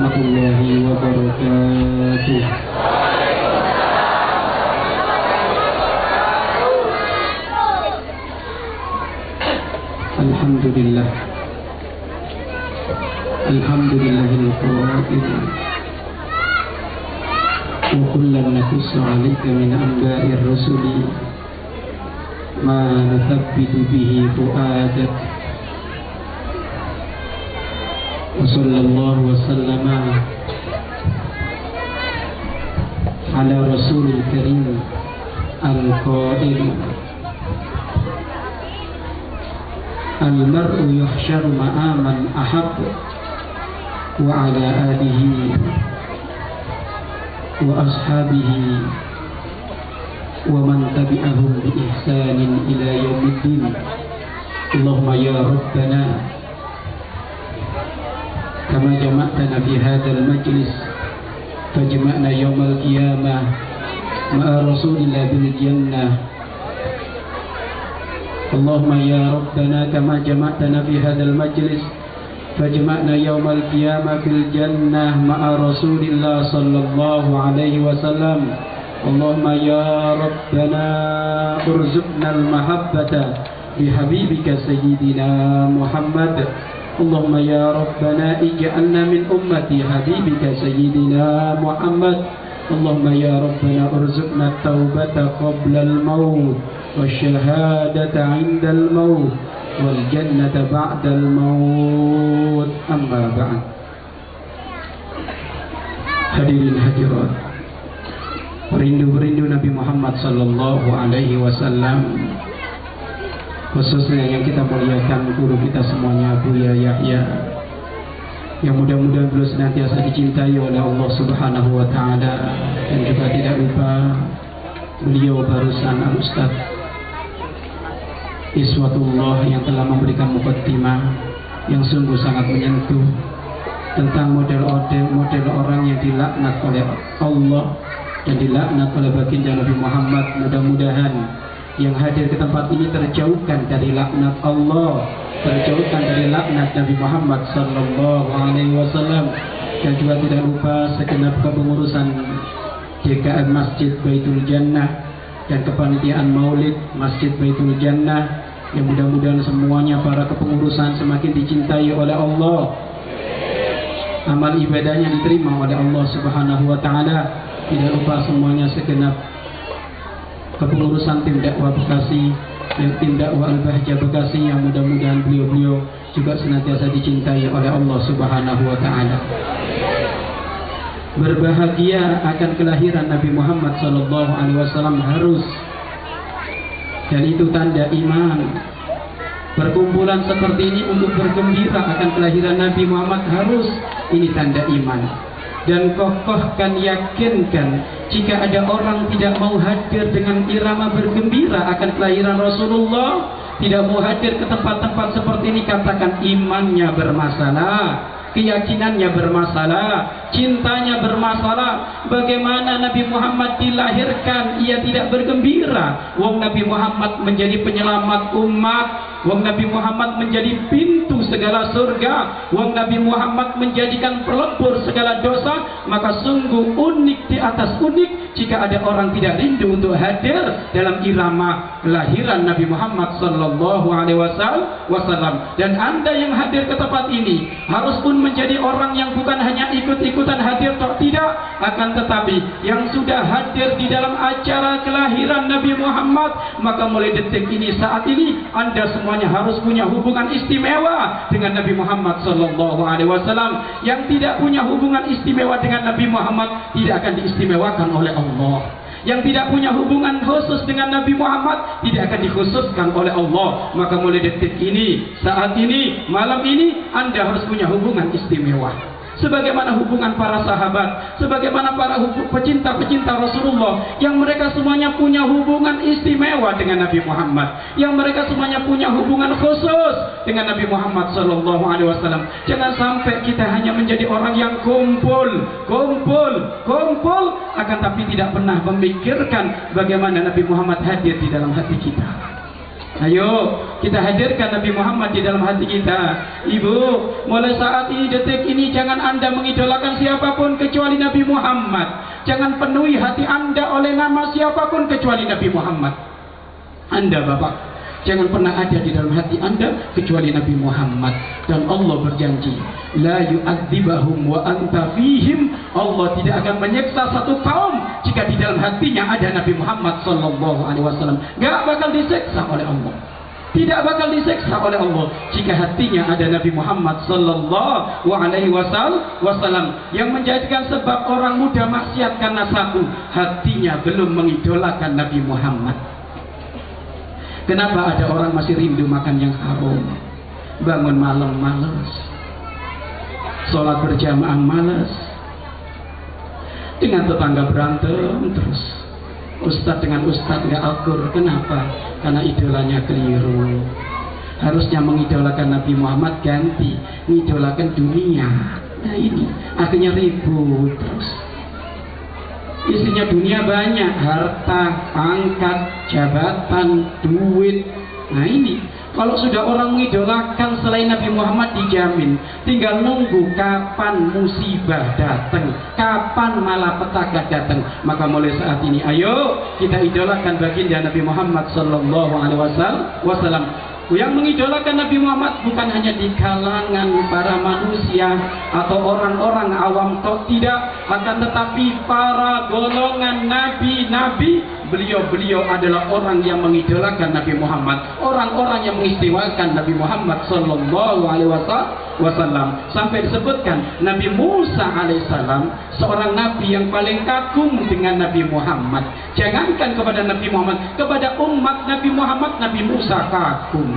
warahmatullahi wabarakatuh. Alhamdulillah. Alhamdulillahil qail wa kullan naqussu 'alaika min anba'ir rusuli ma nathabbitu bihi fu'adak. Wa sallallahu wa sallama ala rasulil karim al-qail al-mar'u yuhsyaru ma'a man ahab wa ala alihi wa ashabihi wa man tabi'ahum bi ihsanin ila yaumiddin. Allahumma ya Rabbana kama jama'tana fi hadzal majlis fajma'na yaumal qiyamah ma'a rasulillah bil jannah. Allahumma ya Rabbana kama jama'tana fi hadzal majlis fajma'na yaumal qiyamah fil jannah ma'a rasulillah sallallahu alaihi wasallam. Allahumma ya Rabbana urzuqna al-mahabbata bi habibika sayyidina Muhammad. Allahumma ya Rabbana ij'alna min ummati habibika sayyidina Muhammad. Allahumma ya Rabbana urzuqna at-taubata qabla al-maut wasyahadata 'inda al-maut wal jannata ba'da al-maut. Amma ba'd. Hadirin hadirat, perindu-perindu Nabi Muhammad sallallahu alaihi wasallam, khususnya yang kita muliakan guru kita semuanya, Buya Yahya, yang mudah-mudahan beliau senantiasa dicintai oleh Allah Subhanahu wa taala, dan juga tidak lupa beliau barusan Al-Ustaz Iswatullah yang telah memberikan muqaddimah yang sungguh sangat menyentuh tentang model orang yang dilaknat oleh Allah dan dilaknat oleh baginda Nabi Muhammad. Mudah-mudahan yang hadir ke tempat ini terjauhkan dari laknat Allah, terjauhkan dari laknat Nabi Muhammad sallallahu alaihi wasallam. Dan juga tidak lupa segenap kepengurusan JKM Masjid Baitul Jannah dan kepanitiaan Maulid Masjid Baitul Jannah, yang mudah-mudahan semuanya para kepengurusan semakin dicintai oleh Allah, amal ibadahnya diterima oleh Allah Subhanahu wa taala. Tidak lupa semuanya segenap kepengurusan tim dakwah Bekasi, yang tim dakwah Al-Bahjah Bekasi, yang mudah-mudahan beliau-beliau juga senantiasa dicintai oleh Allah Subhanahu wa taala. Berbahagia akan kelahiran Nabi Muhammad sallallahu alaihi wasallam harus, dan itu tanda iman. Berkumpulan seperti ini untuk bergembira akan kelahiran Nabi Muhammad harus, ini tanda iman. Dan kokohkan, yakinkan, jika ada orang tidak mau hadir dengan irama bergembira akan kelahiran Rasulullah, tidak mau hadir ke tempat-tempat seperti ini, katakan imannya bermasalah, keyakinannya bermasalah, cintanya bermasalah. Bagaimana Nabi Muhammad dilahirkan ia tidak bergembira? Wong Nabi Muhammad menjadi penyelamat umat, wong Nabi Muhammad menjadi pintu segala surga, wong Nabi Muhammad menjadikan pelebur segala dosa. Maka sungguh unik di atas unik jika ada orang tidak rindu untuk hadir dalam irama kelahiran Nabi Muhammad sallallahu alaihi wasallam. Dan Anda yang hadir ke tempat ini harus pun menjadi orang yang bukan hanya ikut-ikutan hadir, tidak, akan tetapi yang sudah hadir di dalam acara kelahiran Nabi Muhammad. Maka mulai detik ini, saat ini, Anda semuanya harus punya hubungan istimewa dengan Nabi Muhammad sallallahu alaihi wasallam. Yang tidak punya hubungan istimewa dengan Nabi Muhammad tidak akan diistimewakan oleh Allah. Yang tidak punya hubungan khusus dengan Nabi Muhammad tidak akan dikhususkan oleh Allah. Maka mulai detik ini, saat ini, malam ini, Anda harus punya hubungan istimewa. Sebagaimana hubungan para sahabat, sebagaimana para pecinta-pecinta Rasulullah, yang mereka semuanya punya hubungan istimewa dengan Nabi Muhammad, yang mereka semuanya punya hubungan khusus dengan Nabi Muhammad sallallahu alaihi wasallam. Jangan sampai kita hanya menjadi orang yang kumpul, akan tapi tidak pernah memikirkan bagaimana Nabi Muhammad hadir di dalam hati kita. Ayo kita hadirkan Nabi Muhammad di dalam hati kita. Ibu, mulai saat ini, detik ini, jangan Anda mengidolakan siapapun kecuali Nabi Muhammad. Jangan penuhi hati Anda oleh nama siapapun kecuali Nabi Muhammad. Anda bapak, jangan pernah ada di dalam hati Anda kecuali Nabi Muhammad. Dan Allah berjanji, la yu'adzibahum wa anta fihim. Allah tidak akan menyiksa satu kaum jika di dalam hatinya ada Nabi Muhammad sallallahu alaihi wasallam. Gak bakal disiksa oleh Allah. Tidak bakal disiksa oleh Allah jika hatinya ada Nabi Muhammad sallallahu alaihi wasallam. Yang menjadikan sebab orang muda maksiat karena satu, hatinya belum mengidolakan Nabi Muhammad. Kenapa ada orang masih rindu makan yang haram, bangun malam malas, sholat berjamaah malas, dengan tetangga berantem terus, ustadz dengan ustadz nggak akur. Kenapa? Karena idolanya keliru. Harusnya mengidolakan Nabi Muhammad, ganti mengidolakan dunia. Nah ini akhirnya ribut terus. Isinya dunia banyak, harta, pangkat, jabatan, duit. Nah ini, kalau sudah orang mengidolakan selain Nabi Muhammad, dijamin tinggal nunggu kapan musibah datang, kapan malapetaka datang. Maka mulai saat ini, ayo kita idolakan baginda Nabi Muhammad sallallahu alaihi wasallam. Yang mengidolakan Nabi Muhammad bukan hanya di kalangan para manusia atau orang-orang awam, tidak, akan tetapi para golongan nabi-nabi. Beliau adalah orang yang mengidolakan Nabi Muhammad, orang-orang yang mengistimewakan Nabi Muhammad sallallahu alaihi wasallam. Sampai disebutkan Nabi Musa alaihissalam seorang nabi yang paling kagum dengan Nabi Muhammad. Jangankan kepada Nabi Muhammad, kepada umat Nabi Muhammad, Nabi Musa kagum,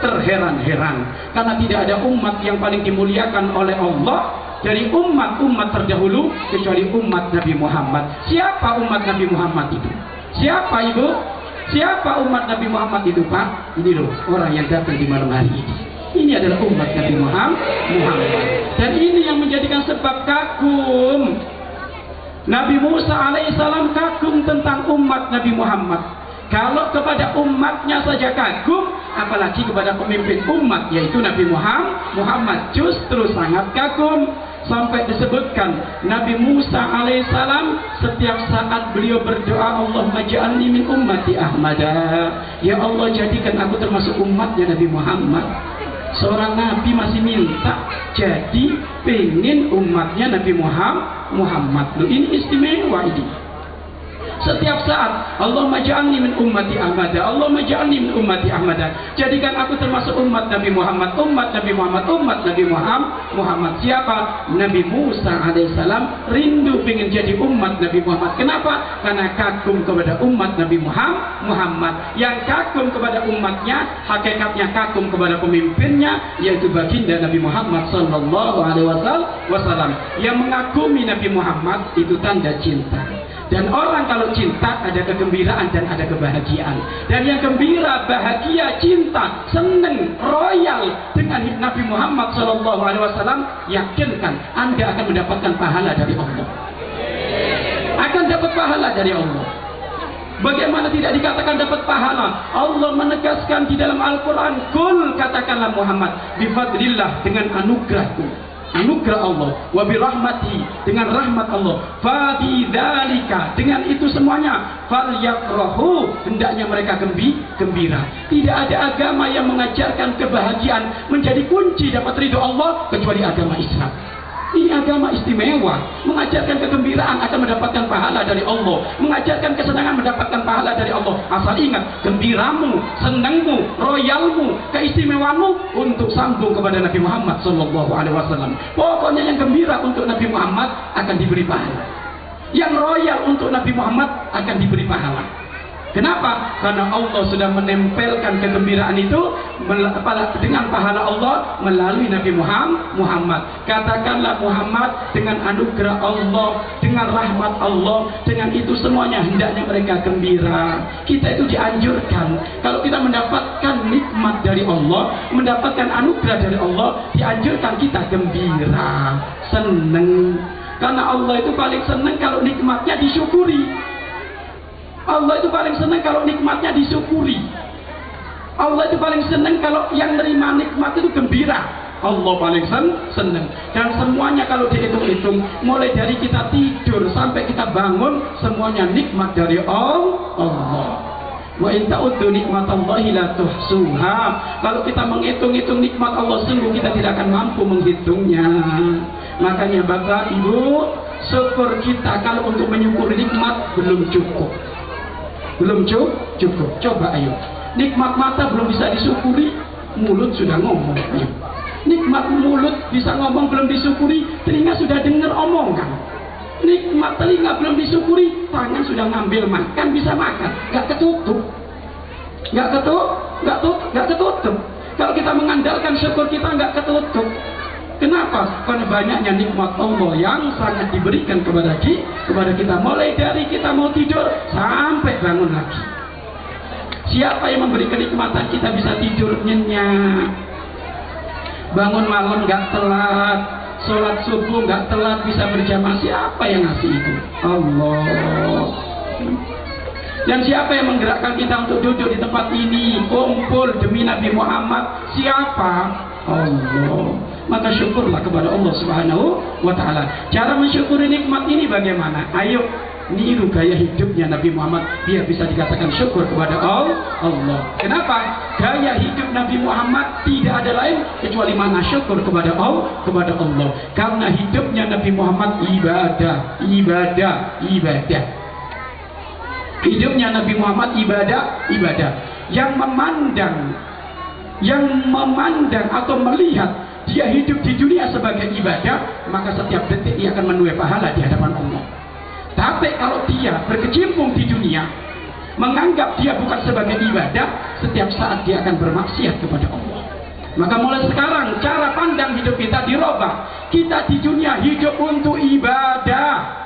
terheran-heran, karena tidak ada umat yang paling dimuliakan oleh Allah dari umat-umat terdahulu kecuali umat Nabi Muhammad. Siapa umat Nabi Muhammad itu? Siapa ibu? Siapa umat Nabi Muhammad itu, Pak? Ini loh orang yang datang di malam hari ini. Ini adalah umat Nabi Muhammad. Dan ini yang menjadikan sebab kagum. Nabi Musa alaihissalam kagum tentang umat Nabi Muhammad. Kalau kepada umatnya saja kagum, apalagi kepada pemimpin umat yaitu Nabi Muhammad justru sangat kagum. Sampai disebutkan Nabi Musa alaihissalam setiap saat beliau berdoa, Allahumma ja'alni min ummati Ahmada. Ya Allah, jadikan aku termasuk umatnya Nabi Muhammad. Seorang nabi masih minta jadi pengen umatnya Nabi Muhammad. Loh, ini istimewa ini. Setiap saat Allahumma ja'alni min ummati Ahmada, Allahumma ja'alni min ummati Ahmada. Jadikan aku termasuk umat Nabi Muhammad, umat Nabi Muhammad, umat Nabi Muhammad. Siapa? Nabi Musa alaihissalam rindu ingin jadi umat Nabi Muhammad. Kenapa? Karena kagum kepada umat Nabi Muhammad. Yang kagum kepada umatnya, hakikatnya kagum kepada pemimpinnya, yaitu baginda Nabi Muhammad sallallahu alaihi wasallam. Yang mengagumi Nabi Muhammad itu tanda cinta. Dan orang kalau cinta ada kegembiraan dan ada kebahagiaan. Dan yang gembira, bahagia, cinta, senang, royal dengan Nabi Muhammad SAW, yakinkan Anda akan mendapatkan pahala dari Allah. Akan dapat pahala dari Allah. Bagaimana tidak dikatakan dapat pahala? Allah menegaskan di dalam Al-Quran, Kul, katakanlah Muhammad, bifadlillah, dengan anugerahku, anugerah Allah, wa birahmati, dengan rahmat Allah, fa bidzalika, dengan itu semuanya, falyafrahu, hendaknya mereka gembira. Tidak ada agama yang mengajarkan kebahagiaan menjadi kunci dapat ridho Allah kecuali agama Islam. Ini agama istimewa, mengajarkan kegembiraan akan mendapatkan pahala dari Allah, mengajarkan kesenangan mendapatkan pahala dari Allah. Asal ingat, gembiramu, senangmu, royalmu, keistimewaanmu untuk sambung kepada Nabi Muhammad SAW. Pokoknya yang gembira untuk Nabi Muhammad akan diberi pahala, yang royal untuk Nabi Muhammad akan diberi pahala. Kenapa? Karena Allah sudah menempelkan kegembiraan itu dengan pahala Allah melalui Nabi Muhammad. Katakanlah Muhammad, dengan anugerah Allah, dengan rahmat Allah, dengan itu semuanya hendaknya mereka gembira. Kita itu dianjurkan, kalau kita mendapatkan nikmat dari Allah, mendapatkan anugerah dari Allah, dianjurkan kita gembira, senang. Karena Allah itu paling senang kalau nikmatnya disyukuri. Allah itu paling senang kalau nikmatnya disyukuri. Allah itu paling senang kalau yang nerima nikmat itu gembira. Allah paling senang. Dan semuanya kalau dihitung-hitung, mulai dari kita tidur sampai kita bangun, semuanya nikmat dari Allah. Wa in ta'uddu nikmatallahi la tuhsuha. Kalau kita menghitung-hitung nikmat Allah, sungguh kita tidak akan mampu menghitungnya. Makanya Bapak Ibu, syukur kita kalau untuk menyukuri nikmat belum cukup. Belum cukup. Coba ayo. Nikmat mata belum bisa disyukuri, mulut sudah ngomong. Ayo. Nikmat mulut bisa ngomong belum disyukuri, telinga sudah dengar omongan. Nikmat telinga belum disyukuri, tangan sudah ngambil makan, bisa makan, nggak ketutup. Kalau kita mengandalkan syukur kita nggak ketutup. Kenapa? Karena banyaknya nikmat Allah yang sangat diberikan kepada kita, mulai dari kita mau tidur sampai bangun lagi. Siapa yang memberi kenikmatan kita bisa tidur nyenyak, bangun malam nggak telat, sholat subuh nggak telat, bisa berjamaah? Siapa yang ngasih itu? Allah. Dan siapa yang menggerakkan kita untuk duduk di tempat ini, kumpul demi Nabi Muhammad? Siapa? Allah. Maka syukurlah kepada Allah Subhanahu wa ta'ala. Cara mensyukuri nikmat ini bagaimana? Ayo niru gaya hidupnya Nabi Muhammad biar bisa dikatakan syukur kepada Allah. Kenapa? Gaya hidup Nabi Muhammad tidak ada lain kecuali mana syukur kepada Allah. Karena hidupnya Nabi Muhammad ibadah. Hidupnya Nabi Muhammad ibadah. Yang memandang atau melihat dia hidup di dunia sebagai ibadah, maka setiap detik dia akan menuai pahala di hadapan Allah. Tapi kalau dia berkecimpung di dunia, menganggap dia bukan sebagai ibadah, setiap saat dia akan bermaksiat kepada Allah. Maka mulai sekarang cara pandang hidup kita dirubah. Kita di dunia hidup untuk ibadah,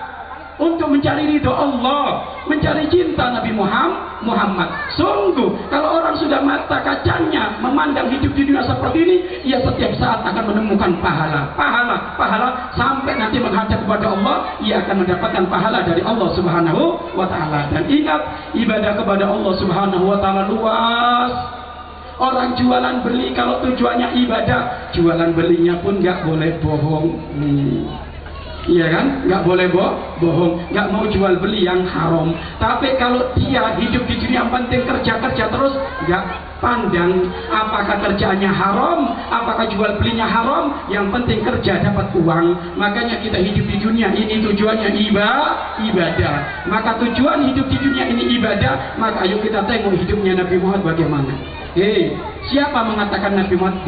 untuk mencari ridho Allah, mencari cinta Nabi Muhammad. Sungguh kalau orang sudah mata kacanya memandang hidup di dunia seperti ini, ia setiap saat akan menemukan pahala sampai nanti menghadap kepada Allah, ia akan mendapatkan pahala dari Allah Subhanahu wa ta'ala. Dan ingat, ibadah kepada Allah Subhanahu wa ta'ala luas. Orang jualan beli kalau tujuannya ibadah, jualan belinya pun nggak boleh bohong. Iya kan? Nggak boleh bohong, nggak mau jual beli yang haram. Tapi kalau dia hidup di dunia yang penting kerja terus, nggak pandang apakah kerjaannya haram, apakah jual belinya haram, yang penting kerja dapat uang. Makanya kita hidup di dunia ini tujuannya ibadah. Maka tujuan hidup di dunia ini ibadah, maka ayo kita tengok hidupnya Nabi Muhammad bagaimana. Siapa mengatakan Nabi Muhammad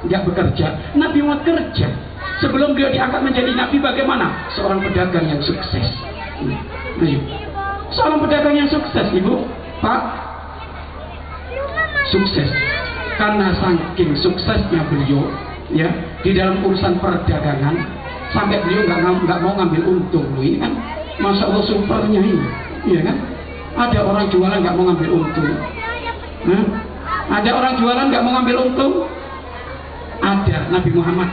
nggak bekerja? Nabi Muhammad kerja. Sebelum beliau diangkat menjadi nabi bagaimana? Seorang pedagang yang sukses. Seorang pedagang yang sukses, Ibu, Pak. Sukses. Karena saking suksesnya beliau, ya, di dalam urusan perdagangan, sampai beliau nggak mau ngambil untung. Ini kan, masya Allah supernya ini, ya kan? Ada orang jualan nggak mau ngambil untung. Ada orang jualan nggak mau ngambil untung. Ada Nabi Muhammad.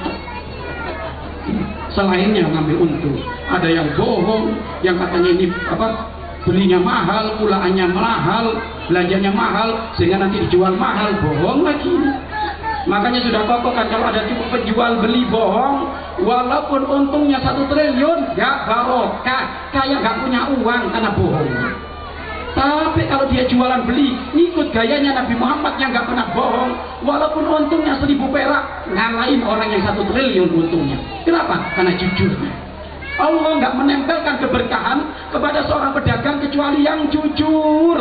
Selainnya ngambil untung, ada yang bohong, yang katanya ini belinya mahal, pulaannya mahal, belanjanya mahal, sehingga nanti dijual mahal, bohong lagi. Makanya sudah kokoh kan kalau ada penjual beli bohong, walaupun untungnya 1 triliun, gak barokah, kayak gak punya uang karena bohong. Tapi kalau dia jualan beli, ikut gayanya Nabi Muhammad yang gak pernah bohong, walaupun untungnya 1000 perak, ngalahin orang yang 1 triliun untungnya. Kenapa? Karena jujurnya. Allah gak menempelkan keberkahan kepada seorang pedagang kecuali yang jujur.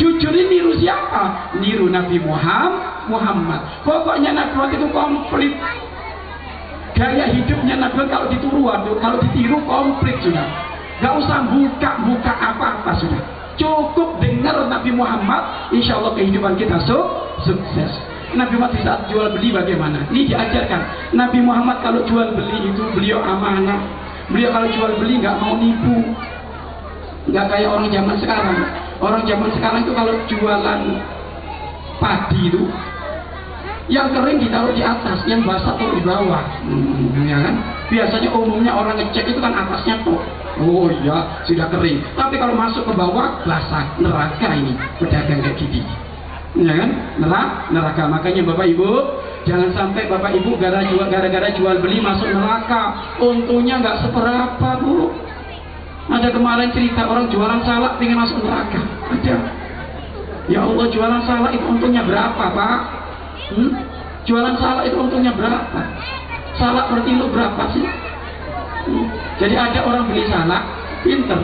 Jujur ini niru siapa? Niru Nabi Muhammad. Pokoknya Nabi Muhammad itu komplit. Gaya hidupnya Nabi Muhammad kalau ditiru komplit sudah. Gak usah buka apa-apa sudah. Cukup dengar Nabi Muhammad, insya Allah kehidupan kita sukses. Nabi Muhammad di saat jual beli bagaimana? Ini diajarkan. Nabi Muhammad kalau jual beli itu beliau amanah. Beliau kalau jual beli nggak mau nipu. Nggak kayak orang zaman sekarang. Orang zaman sekarang itu kalau jualan padi itu, yang kering ditaruh di atas, yang basah taruh di bawah. Ya kan? Biasanya umumnya orang ngecek itu kan atasnya tuh. Oh iya, sudah kering. Tapi kalau masuk ke bawah, basah, neraka ini pedagang kayak gini. ya kan? Neraka. Makanya Bapak Ibu, jangan sampai Bapak Ibu gara-gara jual beli masuk neraka. Untungnya nggak seberapa, Bu. Ada kemarin cerita orang jualan salak pengen masuk neraka. Ada. Ya Allah, jualan salak itu untungnya berapa, Pak? Jualan salak itu untungnya berapa? Salak per kilo berapa sih? Jadi ada orang beli salak, pinter,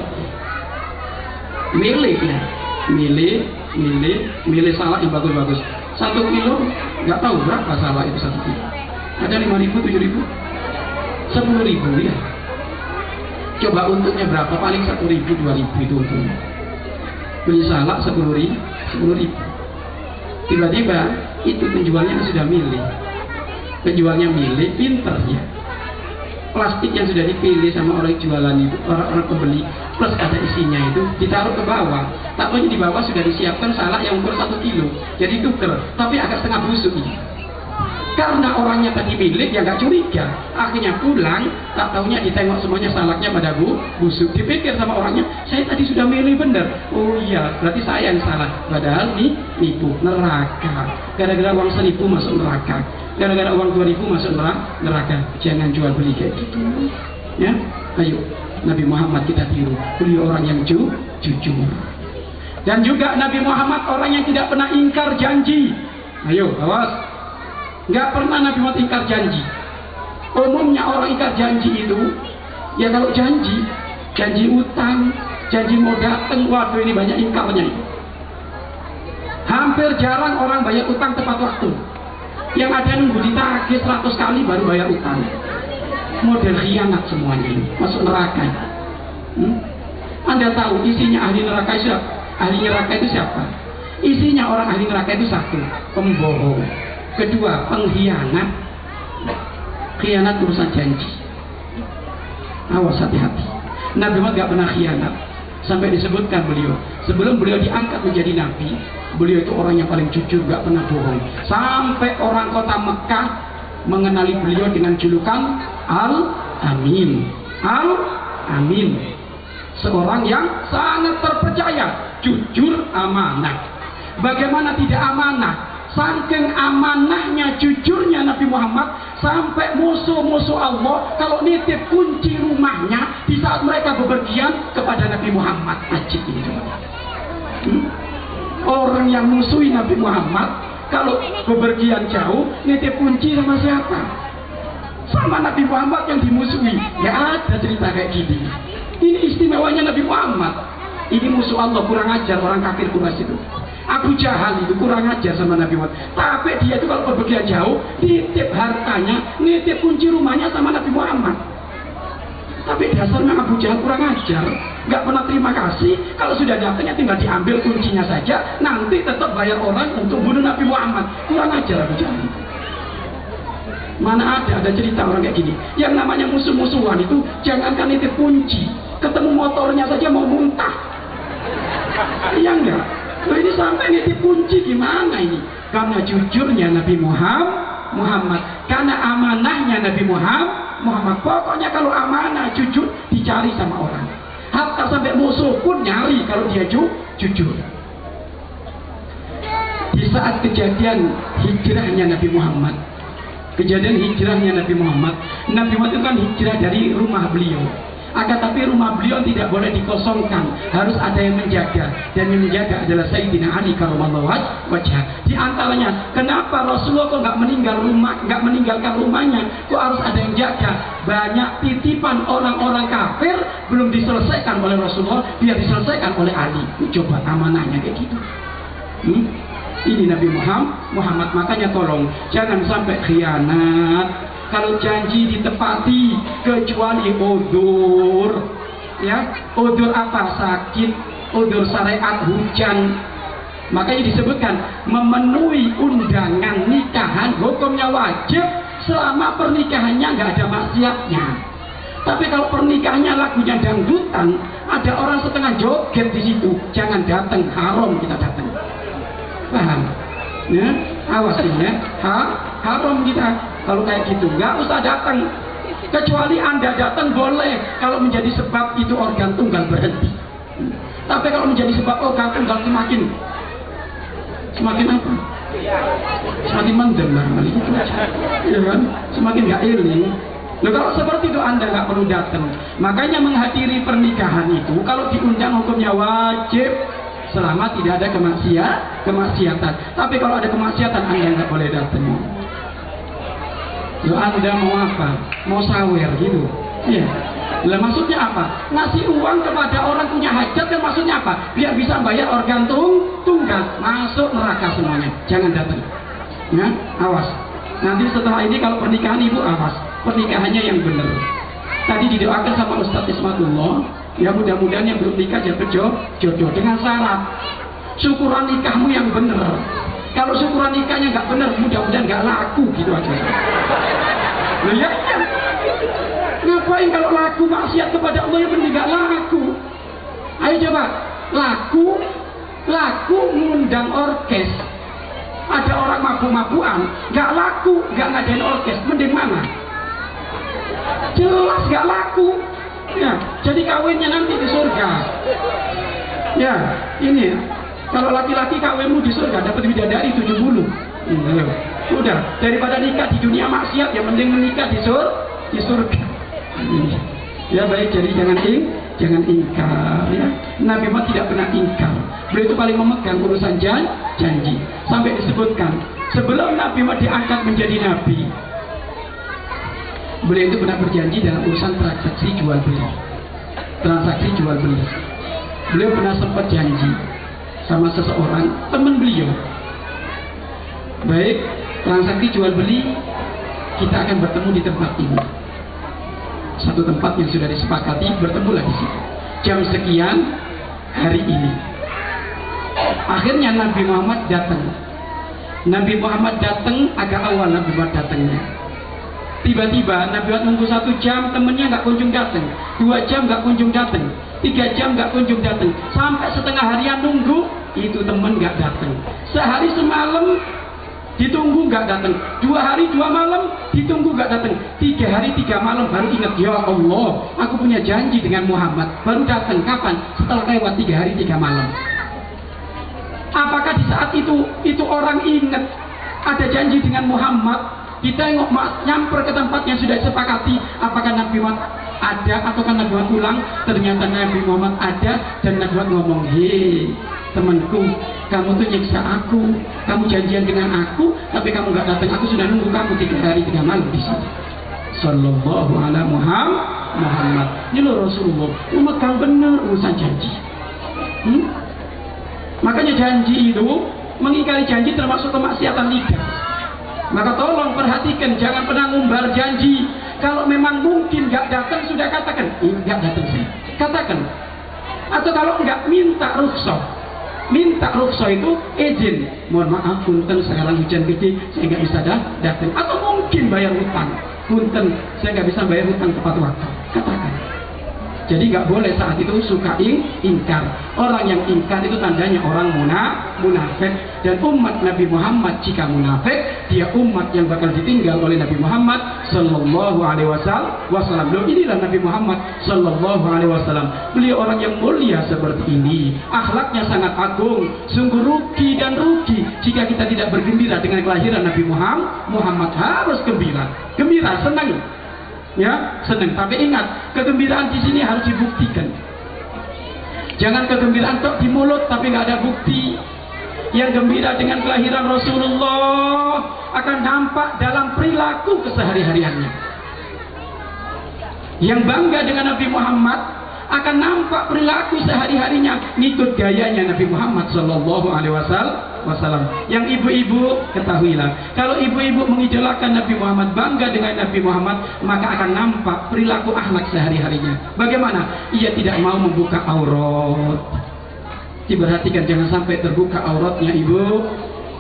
milih salak yang bagus-bagus. 1 kilo nggak tahu berapa salak itu 1 kilo. Ada 5.000, 7.000, 10.000 ya. Coba untungnya berapa? Paling 1.000, 2.000 itu untungnya. Beli salak 10.000. Tiba-tiba itu penjualnya sudah milih. Penjualnya milih, pinter ya. Plastik yang sudah dipilih sama orang jualan itu, orang pembeli, plus ada isinya itu ditaruh ke bawah. Tak tahu di bawah sudah disiapkan salak yang ukur 1 kilo. Jadi tuker, tapi agak setengah busuk ini. Karena orangnya tadi milik, ya nggak curiga. Akhirnya pulang, tak taunya ditengok semuanya salaknya pada busuk. Dipikir sama orangnya, saya tadi sudah milih bener. Oh iya, berarti saya yang salah. Padahal nipu, neraka. Gara-gara uang 1.000 masuk neraka. Gara-gara uang 2.000 masuk neraka. Jangan jual beli kayak gitu. Ya, ayo Nabi Muhammad kita tiru. Beliau orang yang jujur. Dan juga Nabi Muhammad orang yang tidak pernah ingkar janji. Ayo, awas. Nggak pernah Nabi Muhammad ingkar janji. Umumnya orang ingkar janji itu, ya kalau janji utang, janji mau datang, waduh ini banyak ingkarnya. Hampir jarang orang bayar utang tepat waktu. Yang ada nunggu ditagih 100 kali baru bayar utang. Model khianat semuanya ini, masuk neraka. Anda tahu isinya ahli neraka itu siapa? Ahli neraka itu siapa? Isinya orang ahli neraka itu satu, pembohong. Kedua, pengkhianat. Khianat urusan janji. Awas, hati-hati. Nabi Muhammad gak pernah khianat. Sampai disebutkan beliau, sebelum beliau diangkat menjadi nabi, beliau itu orang yang paling jujur, gak pernah bohong. Sampai orang kota Mekah mengenali beliau dengan julukan Al-Amin. Al-Amin. Seorang yang sangat terpercaya, jujur, amanah. Bagaimana tidak amanah? Saking amanahnya, jujurnya Nabi Muhammad, sampai musuh-musuh Allah kalau nitip kunci rumahnya di saat mereka bepergian kepada Nabi Muhammad. Ajib ini. Orang yang musuhi Nabi Muhammad kalau bepergian jauh nitip kunci sama siapa? Sama Nabi Muhammad yang dimusuhi. Ya ada cerita kayak gini. Ini istimewanya Nabi Muhammad. Ini musuh Allah, kurang ajar orang kafir Quraisy itu. Abu Jahal itu kurang ajar sama Nabi Muhammad. Tapi dia itu kalau bepergian jauh, nitip hartanya, nitip kunci rumahnya sama Nabi Muhammad. Tapi dasarnya Abu Jahal kurang ajar, nggak pernah terima kasih. Kalau sudah datangnya tinggal diambil kuncinya saja, nanti tetap bayar orang untuk bunuh Nabi Muhammad. Kurang ajar Abu Jahal. Mana ada cerita orang kayak gini. Yang namanya musuh-musuhan itu jangankan nitip kunci, ketemu motornya saja mau muntah. Iya enggak? Loh, ini sampai nitip kunci gimana ini? Karena jujurnya Nabi Muhammad, karena amanahnya Nabi Muhammad. Pokoknya kalau amanah, jujur, dicari sama orang. Hatta sampai musuh pun nyari kalau dia jujur. Di saat kejadian hijrahnya Nabi Muhammad, Nabi Muhammad itu kan hijrah dari rumah beliau. Akan tapi rumah beliau tidak boleh dikosongkan, harus ada yang menjaga, dan yang menjaga adalah Sayyidina Ali karramallahu wajhah. Di antaranya, kenapa Rasulullah kok nggak meninggalkan rumahnya, kok harus ada yang jaga? Banyak titipan orang-orang kafir belum diselesaikan oleh Rasulullah, biar diselesaikan oleh Ali. Coba amanahnya kayak gitu. Ini Nabi Muhammad, makanya tolong jangan sampai khianat. Kalau janji ditepati, kecuali udzur, ya, udzur apa? Sakit, udzur syariat, hujan. Makanya disebutkan memenuhi undangan nikahan hukumnya wajib selama pernikahannya nggak ada maksiatnya. Tapi kalau pernikahannya lagunya dangdutan, ada orang setengah joget di situ, jangan datang, haram kita datang. Paham? Ya, awas ya, haram kita. Kalau kayak gitu, nggak usah datang. Kecuali Anda datang boleh kalau menjadi sebab itu organ tunggal berhenti. Tapi kalau menjadi sebab organ tunggal semakin semakin apa? Semakin mendem barangkali gitu aja. Ya kan? Semakin nggak eling. Loh, kalau seperti itu Anda nggak perlu datang. Makanya menghadiri pernikahan itu kalau diundang hukumnya wajib selama tidak ada kemaksiatan. Tapi kalau ada kemaksiatan Anda nggak boleh datang. Loh, Anda mau apa? Mau sawer gitu? Iya. Lah maksudnya apa? Ngasih uang kepada orang punya hajat kan maksudnya apa? Biar bisa bayar organ tunggal, masuk neraka semuanya. Jangan datang. Ya, awas. Nanti setelah ini kalau pernikahan ibu awas, pernikahannya yang benar. Tadi didoakan sama Ustadz Ismatullah, ya mudah-mudahan yang belum nikah jatuh jodoh dengan syarat syukuran nikahmu yang benar. Kalau syukuran nikahnya nggak benar, mudah-mudahan nggak laku gitu aja. Loh ya, ngapain kalau laku maksiat kepada Allah yang penting nggak laku? Ayo coba laku ngundang orkes. Ada orang mabuk-mabukan, nggak laku, nggak ngadain orkes, mending mana? Jelas nggak laku. Ya, jadi kawinnya nanti di surga. Ya, ini kalau laki-laki kawinmu di surga dapat bidadari 70. Udah, daripada nikah di dunia maksiat, ya mending menikah di surga. Ya baik, jadi jangan ingkar ya. Nabi Muhammad tidak pernah ingkar. Beliau itu paling memegang urusan janji. Sampai disebutkan sebelum Nabi Muhammad diangkat menjadi nabi, beliau itu pernah berjanji dalam urusan transaksi jual beli. Beliau pernah sempat janji sama seseorang teman beliau, baik transaksi jual beli kita akan bertemu di tempat ini. Satu tempat yang sudah disepakati, bertemulah di situ jam sekian hari ini. Akhirnya Nabi Muhammad datang. Agak awal Nabi Muhammad datangnya. Tiba-tiba Nabi Muhammad nunggu 1 jam, temennya nggak kunjung datang. 2 jam nggak kunjung datang. 3 jam nggak kunjung datang. Sampai setengah harian nunggu, itu temen nggak datang. Sehari semalam ditunggu nggak datang. 2 hari 2 malam ditunggu nggak datang. 3 hari 3 malam baru ingat, ya Allah, aku punya janji dengan Muhammad. Baru datang kapan? Setelah lewat 3 hari 3 malam. Apakah di saat itu orang ingat ada janji dengan Muhammad? Ditengok nyamper ke tempat yang sudah disepakati. Apakah Nabi Muhammad ada ataukah Nabi Muhammad pulang? Ternyata Nabi Muhammad ada dan Nabi Muhammad ngomong, hei temanku, kamu tuh nyiksa aku, kamu janjian dengan aku, tapi kamu nggak datang. Aku sudah nunggu kamu 3 hari 3 malam di sini. Sallallahu alaihi Muhammad. Ini loh Rasulullah, memegang benar urusan janji. Makanya janji itu, mengingkari janji termasuk kemaksiatan lidah. Maka tolong perhatikan, jangan pernah ngumbar janji. Kalau memang mungkin nggak datang, sudah katakan, nggak datang sih. Katakan. Atau kalau nggak, minta rukhsah. Minta rukhsah itu izin. Mohon maaf, punten sekarang hujan gede, saya nggak bisa datang. Atau mungkin bayar hutang. Punten, saya nggak bisa bayar hutang tepat waktu. Katakan. Jadi nggak boleh saat itu suka ingkar. Orang yang ingkar itu tandanya orang munafik. Dan umat Nabi Muhammad jika munafik, dia umat yang bakal ditinggal oleh Nabi Muhammad Sallallahu Alaihi Wasallam. Beliau inilah Nabi Muhammad Sallallahu Alaihi Wasallam. Beliau orang yang mulia seperti ini, akhlaknya sangat agung. Sungguh rugi jika kita tidak bergembira dengan kelahiran Nabi Muhammad. Harus gembira, senang. Ya, senang. Tapi ingat, kegembiraan di sini harus dibuktikan. Jangan kegembiraan tok di mulut tapi nggak ada bukti. Yang gembira dengan kelahiran Rasulullah akan nampak dalam perilaku kesehari-hariannya. Yang bangga dengan Nabi Muhammad akan nampak perilaku sehari-harinya, ngikut gayanya Nabi Muhammad Sallallahu Alaihi Wasallam. Yang ibu-ibu ketahuilah, kalau ibu-ibu mengidolakan Nabi Muhammad, bangga dengan Nabi Muhammad, maka akan nampak perilaku akhlak sehari-harinya. Bagaimana? Ia tidak mau membuka aurat. Diperhatikan, jangan sampai terbuka auratnya ibu.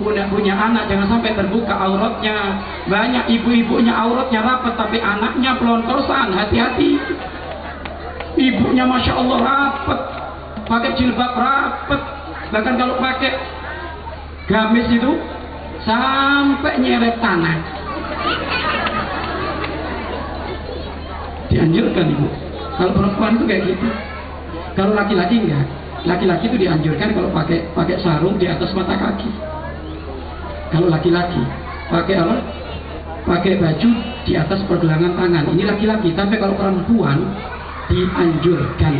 Punya anak jangan sampai terbuka auratnya. Banyak ibu-ibunya auratnya rapat tapi anaknya pelontosan. Hati-hati. Ibunya Masya Allah rapat, pakai jilbab rapat, bahkan kalau pakai gamis itu sampai nyeret tanah. Dianjurkan ibu. Kalau perempuan itu kayak gitu. Kalau laki-laki enggak. Laki-laki itu dianjurkan kalau pakai sarung di atas mata kaki. Kalau laki-laki pakai apa? Pakai baju di atas pergelangan tangan. Ini laki-laki. Tapi kalau perempuan dianjurkan.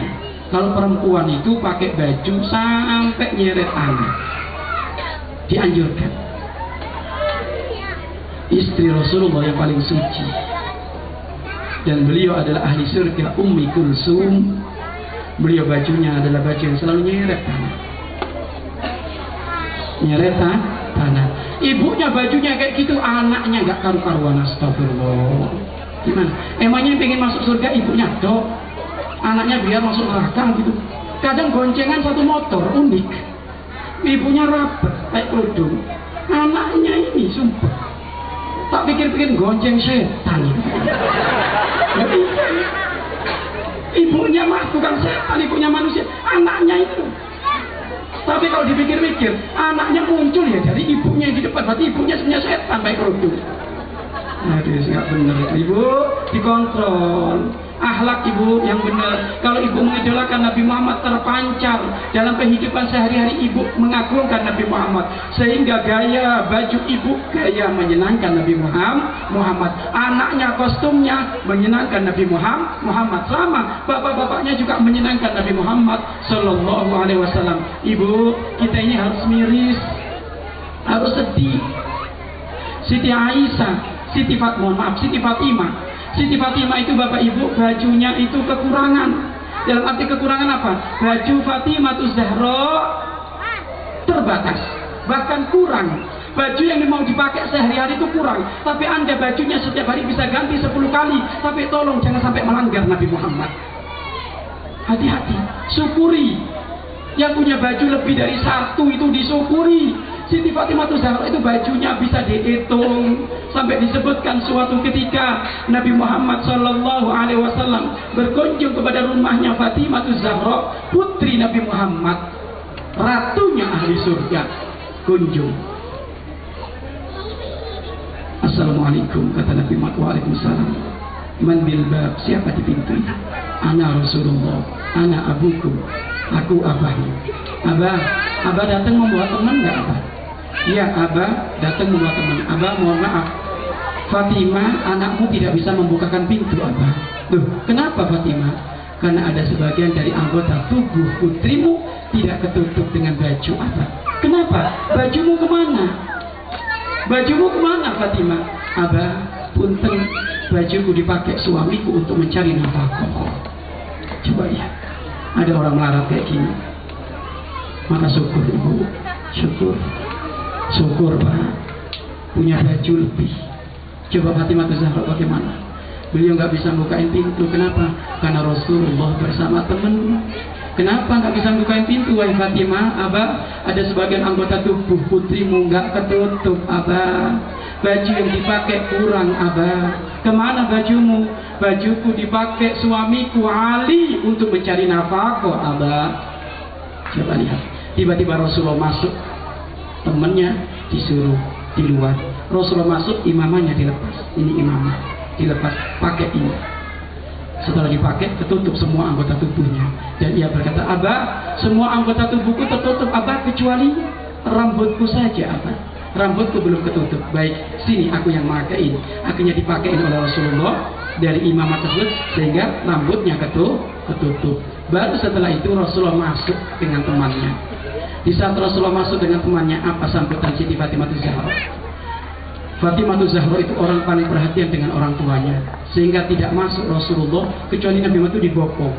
Kalau perempuan itu pakai baju sampai nyeret tangan. Dianjurkan. Istri Rasulullah yang paling suci. Dan beliau adalah ahli surga, Ummi Kulsum. Beliau bajunya adalah baju yang selalu nyeret tanah. Nyeret tanah. Ibunya bajunya kayak gitu, anaknya nggak karu-karuan. Astagfirullah. Gimana? Emangnya pengen masuk surga ibunya? Dok, anaknya biar masuk neraka gitu. Kadang goncengan satu motor unik. Ibunya rapat kayak kerudung. Anaknya ini sumpah. Tak pikir-pikir gonceng setan. Ibunya mah bukan setan, ibunya manusia, anaknya itu. Tapi kalau dipikir-pikir, anaknya muncul ya dari ibunya yang di depan, berarti ibunya sebenarnya setan baik kerudung. Aduh, nggak bener ibu, dikontrol. Akhlak ibu yang benar. Kalau ibu mengidolakan Nabi Muhammad, terpancar dalam kehidupan sehari-hari ibu mengagungkan Nabi Muhammad, sehingga gaya baju ibu gaya menyenangkan Nabi Muhammad. Anaknya kostumnya menyenangkan Nabi Muhammad. Sama bapak-bapaknya juga menyenangkan Nabi Muhammad Sallallahu Alaihi Wasallam. Ibu, kita ini harus miris, harus sedih. Siti Aisyah, Siti Fatimah. Siti Fatimah itu Bapak Ibu bajunya itu kekurangan. Dalam arti kekurangan apa? Baju Fatimah Zahra terbatas, bahkan kurang. Baju yang mau dipakai sehari-hari itu kurang. Tapi Anda bajunya setiap hari bisa ganti 10 kali. Tapi tolong jangan sampai melanggar Nabi Muhammad. Hati-hati, syukuri. Yang punya baju lebih dari satu itu disyukuri. Siti Fatimah Zahra itu bajunya bisa dihitung, sampai disebutkan suatu ketika Nabi Muhammad Sallallahu Alaihi Wasallam berkunjung kepada rumahnya Fatimah Zahra, putri Nabi Muhammad, ratunya ahli surga. Kunjung. Assalamualaikum, kata Nabi Muhammad. Waalaikumsalam. Man bil bab, siapa di pintu itu? Ana Rasulullah, ana abukum, aku abahnya. Abah datang membawa teman nggak Abah? Iya, Abah datang membawa teman. Abah mohon maaf, Fatimah anakmu tidak bisa membukakan pintu Abah. Loh, kenapa Fatimah? Karena ada sebagian dari anggota tubuh putrimu tidak ketutup dengan baju Abah. Kenapa? Bajumu kemana? Bajumu kemana Fatimah? Abah, punten, bajuku dipakai suamiku untuk mencari nafkah. Coba ya, ada orang melarat kayak gini. Maka syukur ibu, syukur Pak, punya baju lebih. Coba Fatimah Zahra bagaimana? Beliau nggak bisa bukain pintu. Kenapa? Karena Rasulullah bersama teman. Kenapa nggak bisa bukain pintu wahai Fatimah? Abah, ada sebagian anggota tubuh putrimu nggak ketutup Abah. Baju yang dipakai kurang Abah. Kemana bajumu? Bajuku dipakai suamiku Ali untuk mencari nafkah Abah. Coba lihat. Tiba-tiba Rasulullah masuk, temannya disuruh di luar. Rasulullah masuk, imamahnya dilepas. Ini imamah dilepas, pakai ini. Setelah dipakai, tertutup semua anggota tubuhnya. Dan ia berkata, Abah, semua anggota tubuhku tertutup Abah kecuali rambutku saja Abah. Rambutku belum ketutup. Baik, sini aku yang memakai. Akhirnya dipakai oleh Rasulullah dari imamah tersebut sehingga rambutnya ketutup. Baru setelah itu Rasulullah masuk dengan temannya. Di saat Rasulullah masuk dengan temannya, apa sambutan Siti Fatimah Zahra? Fatimah Zahra itu orang paling perhatian dengan orang tuanya, sehingga tidak masuk Rasulullah kecuali Nabi Muhammad itu dibopong.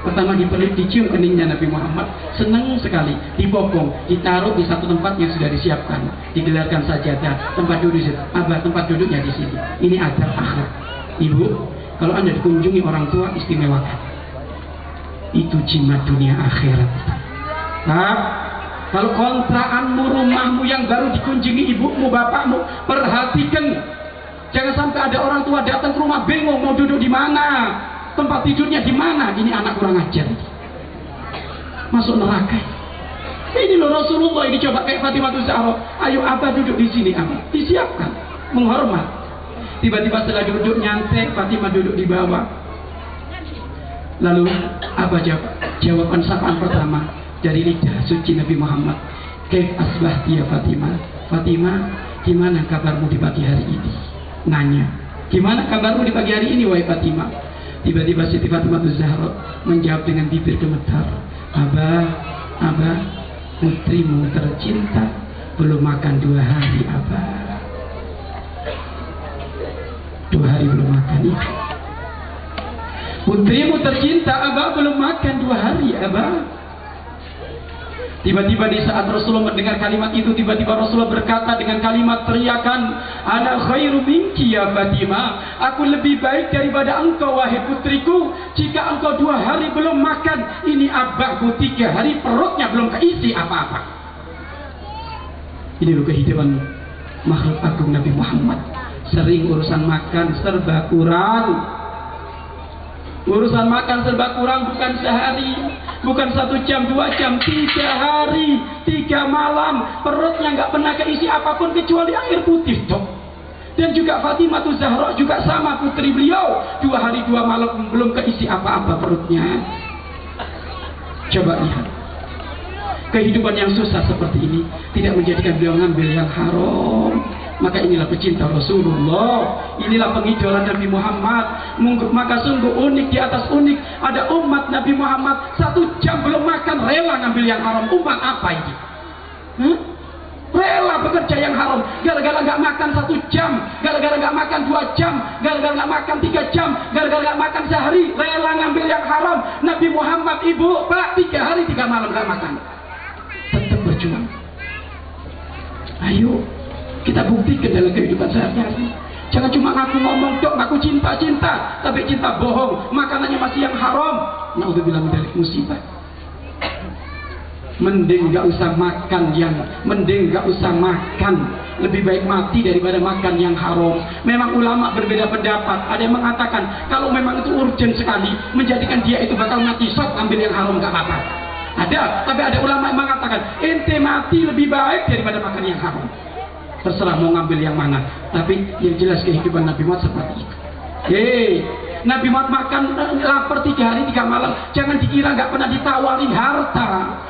Pertama dipeluk, dicium keningnya Nabi Muhammad, senang sekali, dibopong, ditaruh di satu tempat yang sudah disiapkan, digelarkan sajadah, tempat duduk. Abah, tempat duduknya di sini. Ini adab akhlak. Ibu, kalau Anda dikunjungi orang tua, istimewakan. Itu jimat dunia akhirat. Nah, kalau kontrakanmu, rumahmu yang baru dikunjungi ibumu, bapakmu, perhatikan. Jangan sampai ada orang tua datang ke rumah bingung mau duduk di mana, tempat tidurnya di mana. Ini anak kurang ajar, masuk neraka. Ini loh Rasulullah ini coba kayak Fatimah Zahra. Ayo Abah duduk di sini Abah. Disiapkan, menghormat. Tiba-tiba setelah duduk nyantai, Fatimah duduk di bawah. Lalu Abah jawaban sapaan pertama dari lidah suci Nabi Muhammad. Kaif asbahti ya Fatimah? Fatimah, gimana kabarmu di pagi hari ini? Nanya, gimana kabarmu di pagi hari ini wahai Fatimah? Tiba-tiba Siti Fatimah Zahra menjawab dengan bibir gemetar, Abah, putrimu tercinta belum makan 2 hari, Abah. 2 hari belum makan itu. Putrimu tercinta, Abah belum makan 2 hari, Abah. Tiba-tiba di saat Rasulullah mendengar kalimat itu, tiba-tiba Rasulullah berkata dengan kalimat teriakan, Ana khairu minki ya Fatimah, aku lebih baik daripada engkau wahai putriku. Jika engkau 2 hari belum makan, ini abahku 3 hari perutnya belum keisi apa-apa. Ini loh kehidupan makhluk agung Nabi Muhammad. Sering urusan makan serba kurang. Urusan makan serba kurang, bukan sehari, bukan 1 jam, 2 jam, 3 hari, 3 malam, perutnya nggak pernah keisi apapun kecuali air putih, dok. Dan juga Fatimah Zahra juga sama, putri beliau, 2 hari 2 malam belum keisi apa-apa perutnya. Coba lihat, kehidupan yang susah seperti ini tidak menjadikan beliau ngambil yang haram. Maka inilah pecinta Rasulullah, inilah pengidola Nabi Muhammad. Maka sungguh unik di atas unik, ada umat Nabi Muhammad 1 jam belum makan rela ngambil yang haram. Umat apa ini? Rela bekerja yang haram, gara-gara nggak makan 1 jam, gara-gara nggak makan 2 jam, gara-gara nggak makan 3 jam, gara-gara nggak makan sehari, rela ngambil yang haram. Nabi Muhammad, ibu, pak, 3 hari 3 malam nggak makan, tetap berjuang. Ayo kita buktikan dalam kehidupan sehari-hari. Jangan cuma ngaku ngomong, dok, ngaku cinta, tapi cinta bohong, makanannya masih yang haram. Naudzubillah min dzalik, musibah. Mending gak usah makan lebih baik mati daripada makan yang haram. Memang ulama berbeda pendapat. Ada yang mengatakan kalau memang itu urgent sekali, menjadikan dia itu bakal mati, sok ambil yang haram gak apa-apa. Ada, tapi ada ulama yang mengatakan ente mati lebih baik daripada makan yang haram. Terserah mau ngambil yang mana, tapi yang jelas kehidupan Nabi Muhammad seperti itu. Nabi Muhammad makan lapar 3 hari 3 malam, jangan dikira nggak pernah ditawarin harta.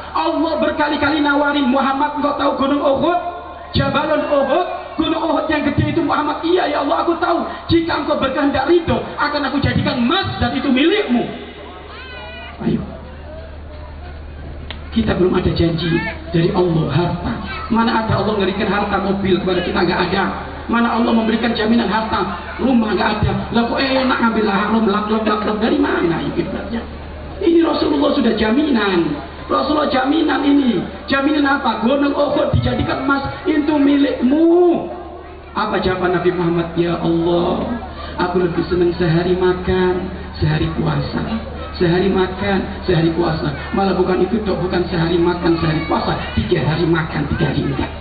Allah berkali-kali nawarin Muhammad, engkau tahu gunung Uhud, Jabalun Uhud, gunung Uhud yang gede itu Muhammad. Iya ya Allah, aku tahu. Jika engkau berkehendak ridho, akan aku jadikan emas dan itu milikmu. Ayo. Kita belum ada janji dari Allah harta. Mana ada Allah memberikan harta mobil kepada kita, nggak ada. Mana Allah memberikan jaminan harta rumah, nggak ada. Lah kok enak ngambil haram, laklok dari mana ibaratnya? Ini Rasulullah sudah jaminan. Rasulullah jaminan ini. Jaminan apa? Gunung Uhud dijadikan emas, itu milikmu. Apa jawaban Nabi Muhammad? Ya Allah, aku lebih senang sehari makan, sehari puasa. Sehari makan, sehari puasa. Malah bukan itu dok, bukan sehari makan, sehari puasa, 3 hari makan, 3 hari enggak.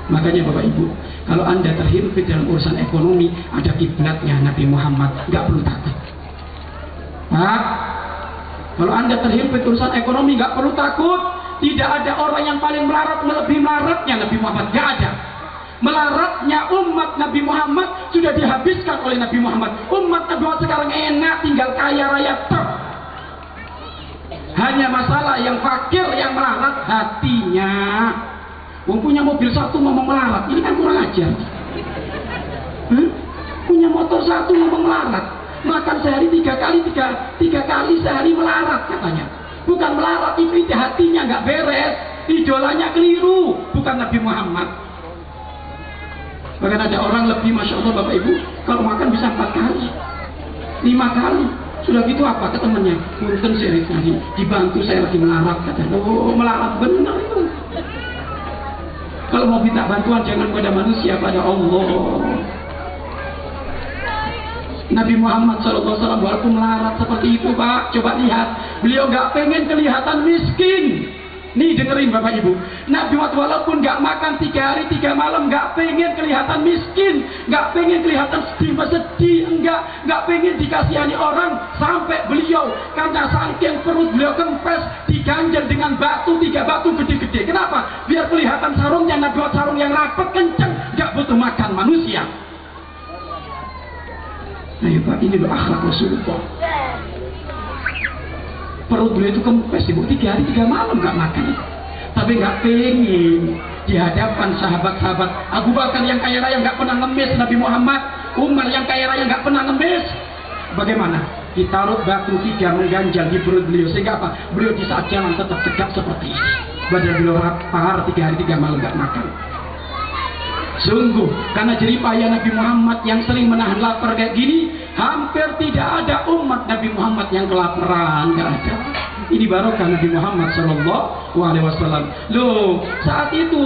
Makanya Bapak Ibu, kalau Anda terhimpit dalam urusan ekonomi, ada kiblatnya Nabi Muhammad, nggak perlu takut. Pak, kalau Anda terhimpit urusan ekonomi, nggak perlu takut. Tidak ada orang yang paling melarat melebihi melaratnya Nabi Muhammad, nggak ada. Melaratnya umat Nabi Muhammad sudah dihabiskan oleh Nabi Muhammad. Umat Nabi Muhammad sekarang enak, tinggal kaya raya top. Hanya masalah yang fakir, yang melarat hatinya. Punya mobil 1 ngomong melarat, ini kan kurang ajar. Punya motor 1 ngomong melarat, makan sehari 3 kali sehari melarat katanya. Bukan melarat, itu hatinya nggak beres, idolanya keliru, bukan Nabi Muhammad. Bahkan ada orang lebih, Masya Allah Bapak Ibu, kalau makan bisa 4 kali 5 kali. Sudah gitu apa ke temannya, punten saya tadi dibantu, saya lagi melarat katanya. Oh, melarat benar itu. Kalau mau minta bantuan jangan pada manusia, pada Allah. Nabi Muhammad SAW walaupun melarat seperti itu Pak, coba lihat, beliau nggak pengen kelihatan miskin. Nih dengerin Bapak Ibu, Nabi Muhammad walaupun nggak makan 3 hari 3 malam, nggak pengen kelihatan miskin, nggak pengen kelihatan sedih, nggak pengen dikasihani orang. Sampai beliau karena saking perut beliau kempes, diganjel dengan batu, 3 batu gede-gede. Kenapa? Biar kelihatan sarungnya. Nabi Muhammad sarung yang rapat kenceng, nggak butuh makan manusia. Ayo Pak, ini loh akhlak Rasulullah. Perut beliau itu kempes, Ibu, 3 hari 3 malam nggak makan, tapi nggak pengen di hadapan sahabat-sahabat. Abu Bakar yang kaya raya nggak pernah ngemis Nabi Muhammad. Umar yang kaya raya nggak pernah ngemis. Bagaimana? Ditaruh batu 3 mengganjal di perut beliau, sehingga apa? Beliau di saat jalan tetap tegap seperti ini. Badan beliau lapar 3 hari 3 malam nggak makan. Sungguh, karena jeripaya Nabi Muhammad yang sering menahan lapar kayak gini, hampir tidak ada umat Nabi Muhammad yang kelaparan, nggak ada. Ini barokah Nabi Muhammad Shallallahu Alaihi Wasallam. Loh, saat itu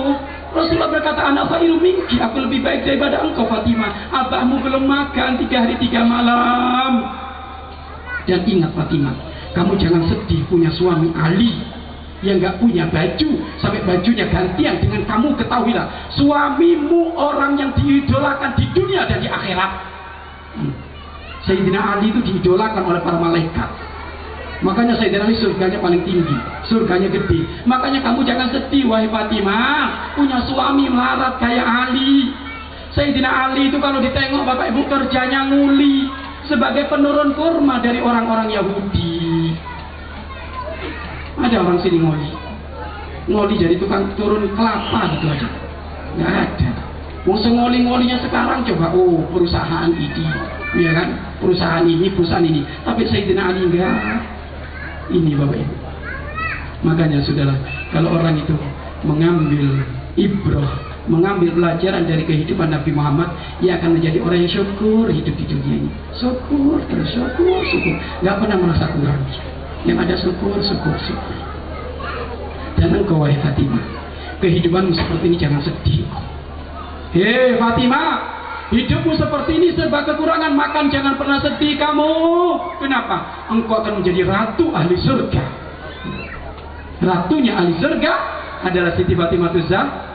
Rasulullah berkata, anak khairu minki, aku lebih baik daripada engkau Fatimah. Abahmu belum makan 3 hari 3 malam. Dan ingat Fatimah, kamu jangan sedih punya suami Ali yang nggak punya baju sampai bajunya gantian dengan kamu. Ketahuilah, suamimu orang yang diidolakan di dunia dan di akhirat. Sayyidina Ali itu diidolakan oleh para malaikat. Makanya Sayyidina Ali surganya paling tinggi, surganya gede. Makanya kamu jangan sedih wahai Fatimah, punya suami melarat kayak Ali. Sayyidina Ali itu kalau ditengok Bapak Ibu kerjanya nguli sebagai penurun kurma dari orang-orang Yahudi. Ada orang sini ngoli jadi tukang turun kelapa gitu aja, nggak ada. Mau ngoli-ngolinya sekarang coba, oh perusahaan ini, ya kan, perusahaan ini. Tapi Sayyidina Ali enggak. Ini Bapak Ibu. Makanya sudahlah, kalau orang itu mengambil ibrah, mengambil pelajaran dari kehidupan Nabi Muhammad, ia akan menjadi orang yang syukur hidup di dunia ini. Syukur terus, syukur, nggak pernah merasa kurang. Yang ada syukur. Dan engkau wahai Fatimah, kehidupanmu seperti ini jangan sedih. Hei Fatimah, hidupmu seperti ini serba kekurangan, makan jangan pernah sedih kamu. Kenapa? Engkau akan menjadi ratu ahli surga. Ratunya ahli surga adalah Siti Fatimah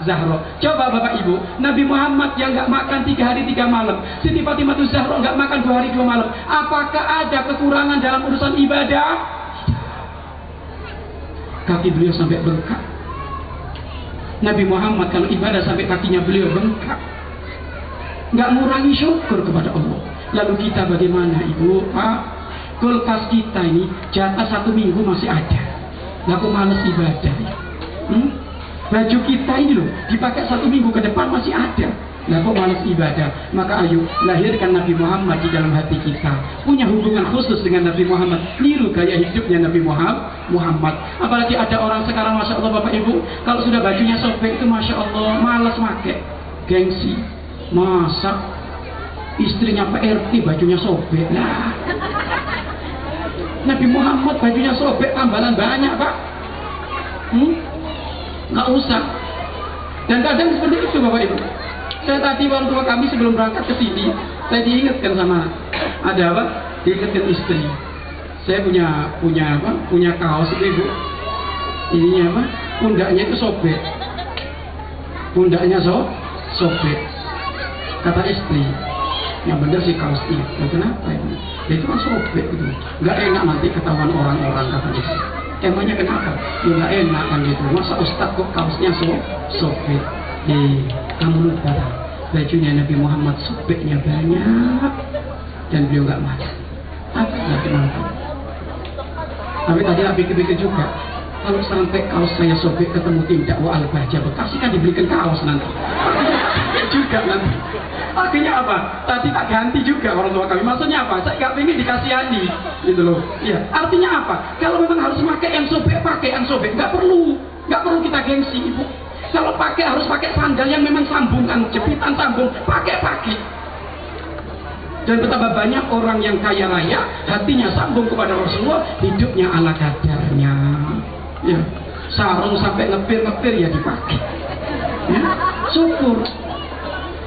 Zahra. Coba Bapak Ibu, Nabi Muhammad yang nggak makan 3 hari 3 malam, Siti Fatimah Zahra nggak makan 2 hari 2 malam. Apakah ada kekurangan dalam urusan ibadah? Kaki beliau sampai bengkak. Nabi Muhammad kalau ibadah sampai kakinya beliau bengkak, nggak ngurangi syukur kepada Allah. Lalu kita bagaimana Ibu? Kulkas kita ini jatah 1 minggu masih ada. Nggak males ibadah. Baju kita ini loh dipakai 1 minggu ke depan masih ada. Nah kok malas ibadah? Maka ayo lahirkan Nabi Muhammad di dalam hati kita, punya hubungan khusus dengan Nabi Muhammad, niru gaya hidupnya Nabi Muhammad. Apalagi ada orang sekarang, Masya Allah Bapak Ibu, kalau sudah bajunya sobek itu Masya Allah malas pakai, gengsi. Masa istrinya PRT bajunya sobek? Nah, Nabi Muhammad bajunya sobek, tambalan banyak Pak. Nggak usah. Dan kadang seperti itu Bapak Ibu. Saya tadi orang tua kami sebelum berangkat ke sini, saya diingatkan sama ada apa? Diingatkan istri. Saya punya kaos itu Ibu. Ininya apa? Pundaknya itu sobek. Pundaknya sobek. Kata istri, yang benar sih kaosnya. Kenapa Ibu? Itu kan sobek gitu. Nggak enak nanti ketahuan orang-orang kata istri. Emangnya kenapa? Ya nggak enak kan gitu. Masa Ustadz kok kaosnya sobek? Kamu lupa bajunya Nabi Muhammad sobeknya banyak dan beliau nggak makan. Apa Nabi Muhammad? Tapi tadi aku pikir-pikir juga, kalau sampai kaos saya sobek ketemu tim dakwah Al-Bahjah Bekasi kan dibelikan kaos nanti. Juga nanti. Akhirnya apa? Tadi tak ganti juga orang tua kami. Maksudnya apa? Saya nggak pengen dikasihani, gitu loh. Iya. Artinya apa? Kalau memang harus pakai yang sobek, nggak perlu kita gengsi Ibu. Kalau pakai harus pakai sandal yang memang sambungan, jepitan sambung, pakai. Dan betapa banyak orang yang kaya raya, hatinya sambung kepada Rasulullah, hidupnya ala kadarnya. Ya, sarung sampai ngepir ya dipakai. Ya, syukur.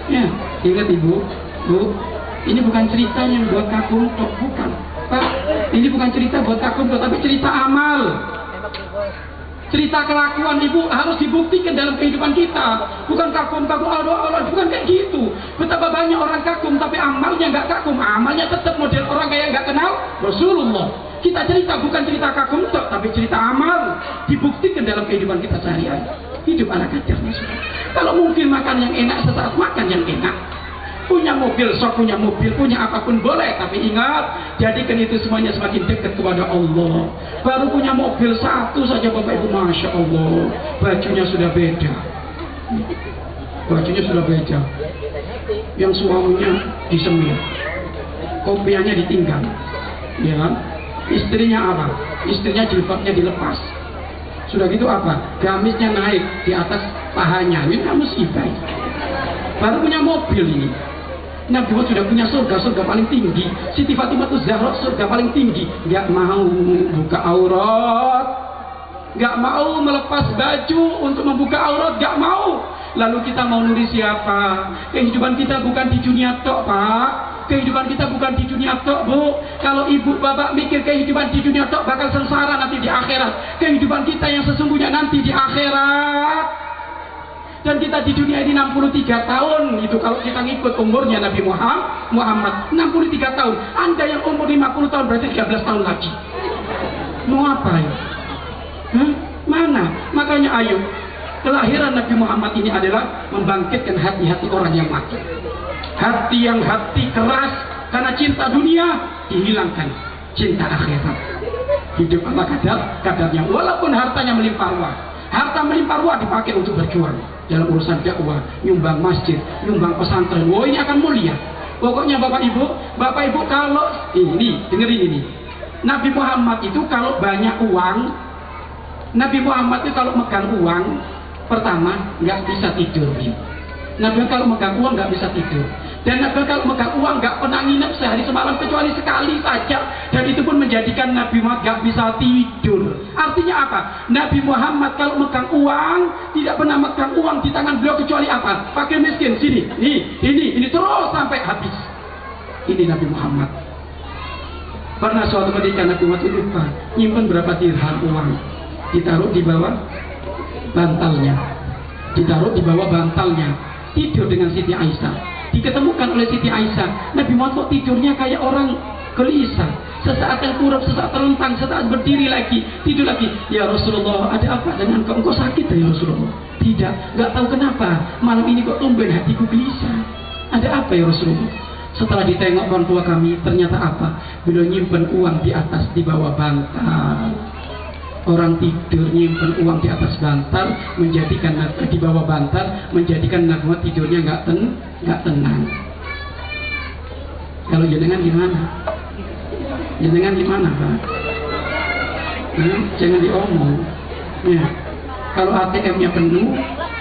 Ya, ingat Ibu, Bu, ini bukan cerita yang buat kagum, bukan. Pak, ini bukan cerita buat kagum, tapi cerita amal. Cerita kelakuan Ibu harus dibuktikan dalam kehidupan kita. Bukan kagum, Allah, bukan kayak gitu. Betapa banyak orang kagum tapi amalnya nggak kagum, amalnya tetap model orang kayak nggak kenal Rasulullah. Kita cerita bukan cerita kagum tapi cerita amal, dibuktikan dalam kehidupan kita sehari-hari. Hidup ala kadarnya. Kalau mungkin makan yang enak, sesaat makan yang enak. Punya mobil, punya mobil, punya apapun boleh, tapi ingat, jadikan itu semuanya semakin dekat kepada Allah. Baru punya mobil 1 saja Bapak Ibu, Masya Allah, bajunya sudah beda. Bajunya sudah beda, yang suaminya disemir, kopiannya ditinggal, ya kan? Istrinya apa? Istrinya jilbabnya dilepas. Sudah gitu apa? Gamisnya naik di atas pahanya. Ini kan musibah. Baru punya mobil ini. Nabi Muhammad sudah punya surga paling tinggi. Siti Fatimah Zahra surga paling tinggi. Gak mau buka aurat, gak mau melepas baju untuk membuka aurat, gak mau. Lalu kita mau nuri siapa? Kehidupan kita bukan di dunia tok, Pak. Kehidupan kita bukan di dunia tok, Bu. Kalau ibu bapak mikir kehidupan di dunia tok bakal sengsara nanti di akhirat. Kehidupan kita yang sesungguhnya nanti di akhirat. Dan kita di dunia ini 63 tahun. Itu kalau kita ngikut umurnya Nabi Muhammad 63 tahun. Anda yang umur 50 tahun berarti 13 tahun lagi. Mau apa ya? Mana? Makanya ayo, kelahiran Nabi Muhammad ini adalah membangkitkan hati-hati orang yang mati. Hati yang hati keras karena cinta dunia dihilangkan cinta akhirat. Hidup Allah kadarnya. Walaupun hartanya melimpah ruah, harta melimpah ruah dipakai untuk berjuang dalam urusan dakwah, nyumbang masjid, nyumbang pesantren. Wah, ini akan mulia. Pokoknya Bapak Ibu kalau ini dengerin ini. Nabi Muhammad itu kalau banyak uang, Nabi Muhammad itu kalau megang uang, pertama nggak bisa tidur. Nabi kalau megang uang nggak bisa tidur. Dan Nabi kalau megang uang nggak pernah nginep sehari semalam kecuali sekali saja. Dan itu pun menjadikan Nabi Muhammad nggak bisa tidur. Artinya apa? Nabi Muhammad kalau megang uang tidak pernah megang uang di tangan beliau kecuali apa? Fakir miskin sini, ini terus sampai habis. Ini Nabi Muhammad. Pernah suatu ketika Nabi Muhammad lupa nyimpan berapa dirham uang, ditaruh di bawah bantalnya, tidur dengan Siti Aisyah. Diketemukan oleh Siti Aisyah, Nabi Muhammad kok tidurnya kayak orang gelisah, sesaat terkurap, sesaat terlentang, sesaat berdiri lagi, tidur lagi. Ya Rasulullah, ada apa dengan engkau sakit ya Rasulullah? Tidak, nggak tahu kenapa malam ini kok tumben hatiku gelisah. Ada apa ya Rasulullah? Setelah ditengok orang tua kami, ternyata apa? Beliau nyimpen uang di bawah bantal. Orang tidur nyimpen uang di atas bantal, menjadikan di bawah bantal, menjadikan Nabi Muhammad tidurnya nggak tenang. Kalau jenengan gimana? Jenengan gimana, Pak? Jangan diomong. Ya. Kalau ATM-nya penuh,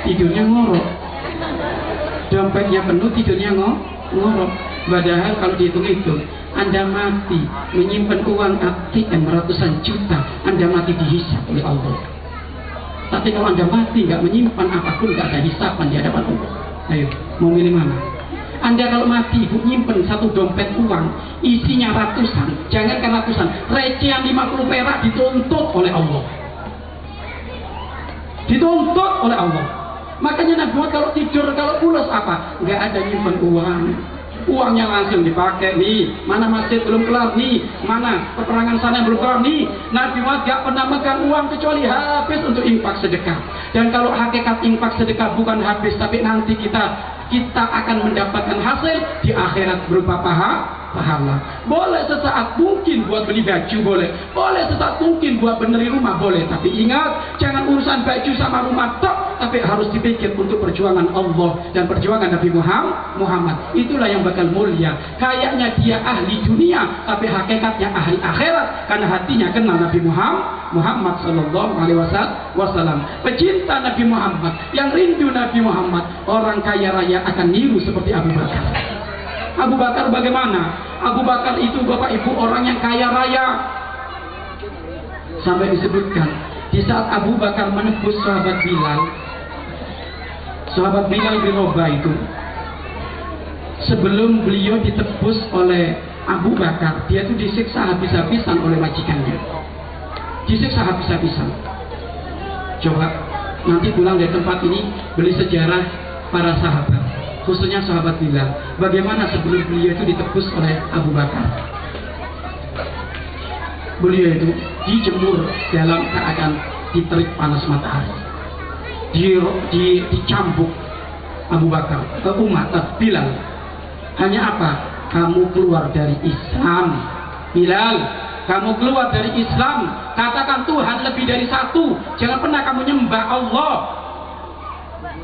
tidurnya ngorok. Dompetnya penuh, tidurnya ngorok. Padahal kalau dihitung-hitung, Anda mati menyimpan uang ATM ratusan juta, Anda mati dihisap oleh Allah. Tapi kalau Anda mati nggak menyimpan apapun, nggak ada hisapan di hadapan Allah. Ayo, mau milih mana? Anda kalau mati, ibu nyimpen satu dompet uang, isinya ratusan, jangankan ratusan, recehan 50 perak dituntut oleh Allah. Dituntut oleh Allah. Makanya Nabi Muhammad kalau tidur, kalau pulas apa? Nggak ada nyimpen uang. Uangnya langsung dipakai nih, mana masjid belum kelar nih, mana peperangan sana belum kelar nih. Nabi Muhammad gak pernah megang uang kecuali habis untuk infak sedekah. Dan kalau hakikat infak sedekah bukan habis, tapi nanti kita akan mendapatkan hasil di akhirat berupa pahala. Boleh sesaat mungkin buat beli baju, boleh sesaat mungkin buat benerin rumah, boleh. Tapi ingat, jangan urusan baju sama rumah tok, tapi harus dipikir untuk perjuangan Allah dan perjuangan Nabi Muhammad. Itulah yang bakal mulia. Kayaknya dia ahli dunia, tapi hakikatnya ahli akhirat, karena hatinya kenal Nabi Muhammad sallallahu alaihi wasallam. Pecinta Nabi Muhammad, yang rindu Nabi Muhammad, orang kaya raya akan niru seperti Abu Bakar. Abu Bakar bagaimana? Abu Bakar itu Bapak Ibu orang yang kaya raya. Sampai disebutkan di saat Abu Bakar menebus sahabat Bilal bin Rabah itu, sebelum beliau ditebus oleh Abu Bakar, dia itu disiksa habis-habisan oleh majikannya. Disiksa habis-habisan. Coba nanti pulang dari tempat ini beli sejarah para sahabat, khususnya sahabat Bilal, bagaimana sebelum beliau itu ditebus oleh Abu Bakar. Beliau itu dijemur dalam keadaan diterik panas matahari, dicambuk Abu Bakar ke Bilal. Hanya apa? Kamu keluar dari Islam, Bilal. Kamu keluar dari Islam. Katakan Tuhan lebih dari satu. Jangan pernah kamu nyembah Allah.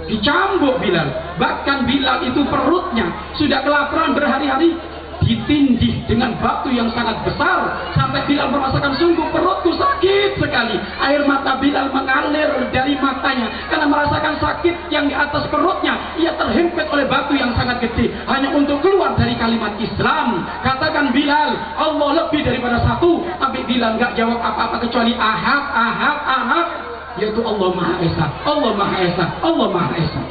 Dicambuk Bilal. Bahkan Bilal itu perutnya sudah kelaparan berhari-hari, ditindih dengan batu yang sangat besar sampai Bilal merasakan sungguh perutku sakit sekali. Air mata Bilal mengalir dari matanya karena merasakan sakit yang di atas perutnya. Ia terhimpit oleh batu yang sangat gede hanya untuk keluar dari kalimat Islam. Katakan Bilal, Allah lebih daripada satu. Tapi Bilal nggak jawab apa-apa kecuali ahad, ahad, ahad, yaitu Allah Maha Esa, Allah Maha Esa, Allah Maha Esa.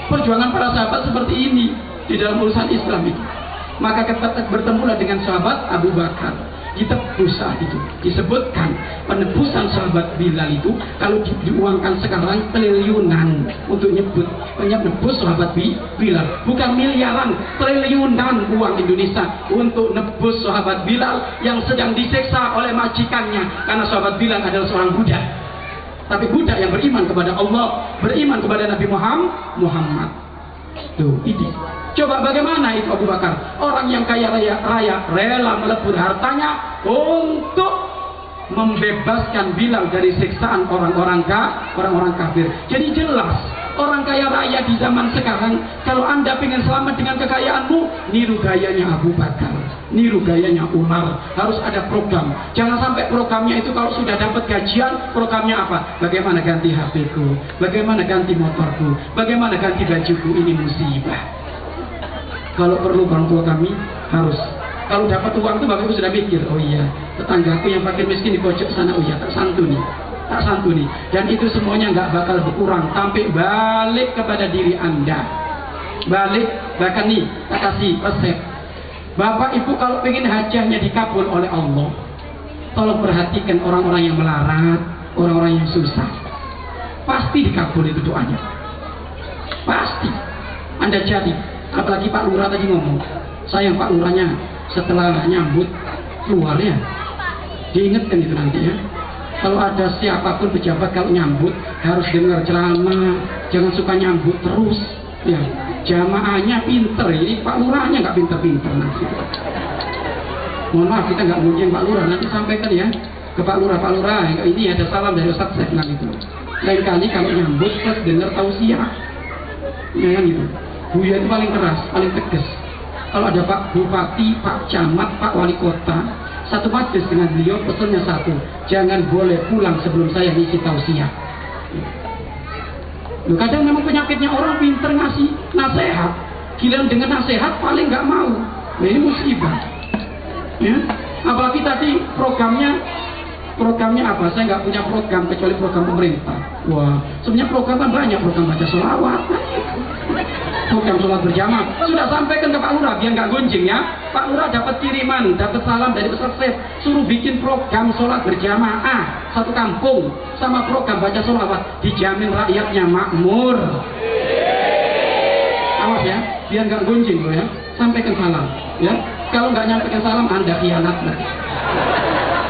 Perjuangan para sahabat seperti ini di dalam urusan Islam itu. Maka bertemulah dengan sahabat Abu Bakar, ditebus saat itu. Disebutkan penebusan sahabat Bilal itu kalau diuangkan sekarang triliunan untuk menebus sahabat Bilal. Bukan miliaran, triliunan uang Indonesia untuk nebus sahabat Bilal yang sedang disiksa oleh majikannya. Karena sahabat Bilal adalah seorang budak, tapi budak yang beriman kepada Allah, beriman kepada Nabi Muhammad. Tuh, ini. Coba bagaimana itu Abu Bakar, orang yang kaya raya rela melebur hartanya untuk membebaskan Bilal dari siksaan orang-orang kafir. Jadi jelas orang kaya raya di zaman sekarang, kalau Anda ingin selamat dengan kekayaanmu, niru gayanya Abu Bakar, niru gayanya Umar. Harus ada program. Jangan sampai programnya itu kalau sudah dapat gajian, programnya apa? Bagaimana ganti HP-ku, bagaimana ganti motorku, bagaimana ganti bajuku. Ini musibah. Kalau perlu orang tua kami harus, kalau dapat uang itu bapak ibu sudah mikir, oh iya tetanggaku yang fakir miskin di pojok sana, oh iya tak santuni. Dan itu semuanya nggak bakal berkurang sampai balik kepada diri Anda. Balik, bahkan nih tak kasih resep. Bapak ibu kalau pengen hajahnya dikabul oleh Allah, tolong perhatikan orang-orang yang melarat, orang-orang yang susah. Pasti dikabul itu doanya. Pasti. Anda jadi. Apalagi Pak Lurah tadi ngomong, sayang Pak Lurahnya setelah nyambut keluarnya, diingatkan itu nanti ya. Kalau ada siapapun pejabat kalau nyambut harus dengar ceramah, jangan suka nyambut terus. Ya, jamaahnya pinter, ini Pak Lurahnya nggak pinter-pinter nanti. Mohon maaf kita nggak ngunjung Pak Lurah, nanti sampaikan ya ke Pak Lurah. Pak Lurah, ini ada salam dari Ustadz Seknan itu. Lain kali kalau nyambut terus dengar tausiah, ya kan gitu. Buya itu paling keras, paling tegas. Kalau ada Pak Bupati, Pak Camat, Pak Wali Kota, satu majelis dengan beliau, pesannya satu, jangan boleh pulang sebelum saya ngisi tausiah. Loh, kadang memang penyakitnya orang pinter ngasih nasihat, giliran dengan nasihat paling nggak mau. Nah, ini musibah. Ya? Apalagi tadi programnya apa? Saya nggak punya program kecuali program pemerintah. Wah, sebenarnya program kan banyak, program baca sholawat, program sholat berjamaah. Sudah sampaikan ke Pak Lurah biar nggak gonjing ya. Pak Lurah dapat kiriman, dapat salam dari Ustaz Sef, suruh bikin program sholat berjamaah satu kampung sama program baca sholawat, dijamin rakyatnya makmur. Awas ya, biar nggak gonjing loh ya. Sampaikan salam ya. Kalau nggak nyampaikan salam Anda khianat lagi.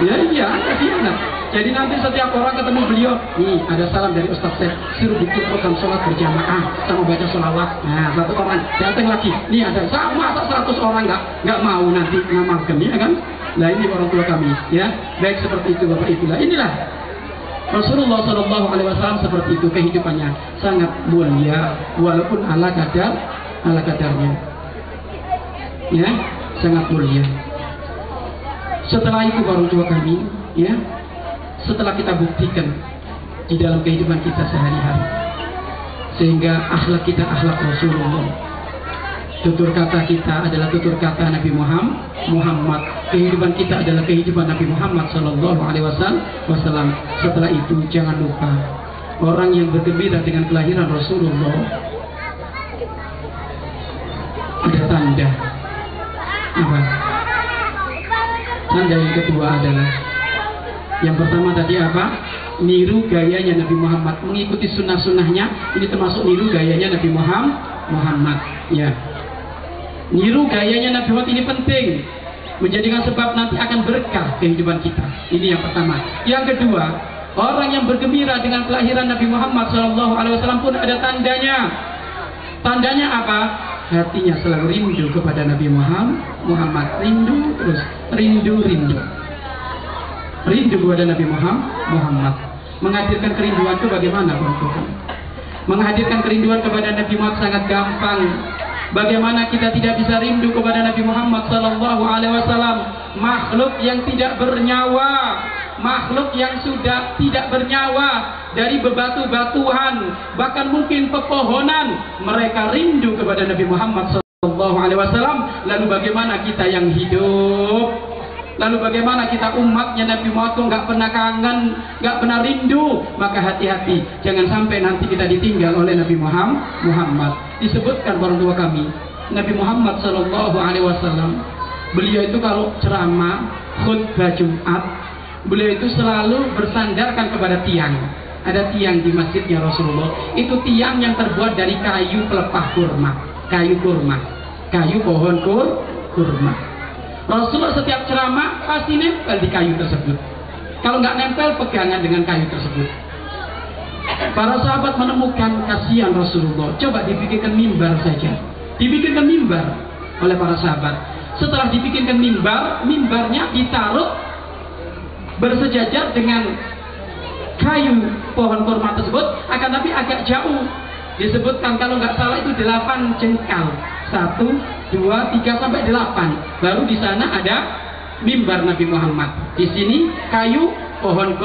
Ya iya, Anda khianat. Jadi nanti setiap orang ketemu beliau, nih ada salam dari Ustaz Sef, suruh bikin program sholat berjamaah sama baca sholawat. Nah, satu orang datang lagi, nih ada sama 100 orang nggak mau nanti ngamalkan ya kan? Nah ini orang tua kami, ya baik seperti itu Bapak Ibu lah. Inilah Rasulullah SAW seperti itu kehidupannya sangat mulia walaupun ala kadarnya, ya sangat mulia. Setelah itu orang tua kami, ya. Setelah kita buktikan di dalam kehidupan kita sehari-hari, sehingga akhlak kita akhlak Rasulullah, tutur kata kita adalah tutur kata Nabi Muhammad, kehidupan kita adalah kehidupan Nabi Muhammad SAW. Setelah itu jangan lupa, orang yang bergembira dengan kelahiran Rasulullah ada tanda apa? Tanda yang kedua adalah, yang pertama tadi apa? Niru gayanya Nabi Muhammad, mengikuti sunnah-sunnahnya. Ini termasuk niru gayanya Nabi Muhammad. Ya, niru gayanya Nabi Muhammad ini penting, menjadikan sebab nanti akan berkah kehidupan kita. Ini yang pertama. Yang kedua, orang yang bergembira dengan kelahiran Nabi Muhammad SAW pun ada tandanya. Tandanya apa? Hatinya selalu rindu kepada Nabi Muhammad. Rindu terus, rindu. Rindu kepada Nabi Muhammad. Menghadirkan kerinduan itu bagaimana, Bang? Menghadirkan kerinduan kepada Nabi Muhammad sangat gampang. Bagaimana kita tidak bisa rindu kepada Nabi Muhammad sallallahu alaihi wasallam, makhluk yang tidak bernyawa, makhluk yang sudah tidak bernyawa, dari bebatu-batuan, bahkan mungkin pepohonan, mereka rindu kepada Nabi Muhammad sallallahu alaihi wasallam. Lalu bagaimana kita yang hidup? Lalu bagaimana kita umatnya Nabi Muhammad kok nggak pernah kangen, nggak pernah rindu? Maka hati-hati, jangan sampai nanti kita ditinggal oleh Nabi Muhammad. Disebutkan orang tua kami, Nabi Muhammad Sallallahu Alaihi Wasallam, beliau itu kalau ceramah khutbah Jumat, beliau itu selalu bersandarkan kepada tiang. Ada tiang di masjidnya Rasulullah. Itu tiang yang terbuat dari kayu pelepah kurma, kayu kurma, kayu pohon kurma. Rasulullah setiap ceramah pasti nempel di kayu tersebut. Kalau nggak nempel, pegangan dengan kayu tersebut. Para sahabat menemukan kasihan Rasulullah, coba dibikinkan mimbar saja. Dibikinkan mimbar oleh para sahabat. Setelah dibikinkan mimbar, mimbarnya ditaruh bersejajar dengan kayu pohon kurma tersebut, akan tapi agak jauh. Disebutkan kalau nggak salah itu 8 jengkal, 1, 2, 3 sampai 8. Baru di sana ada mimbar Nabi Muhammad. Di sini kayu pohon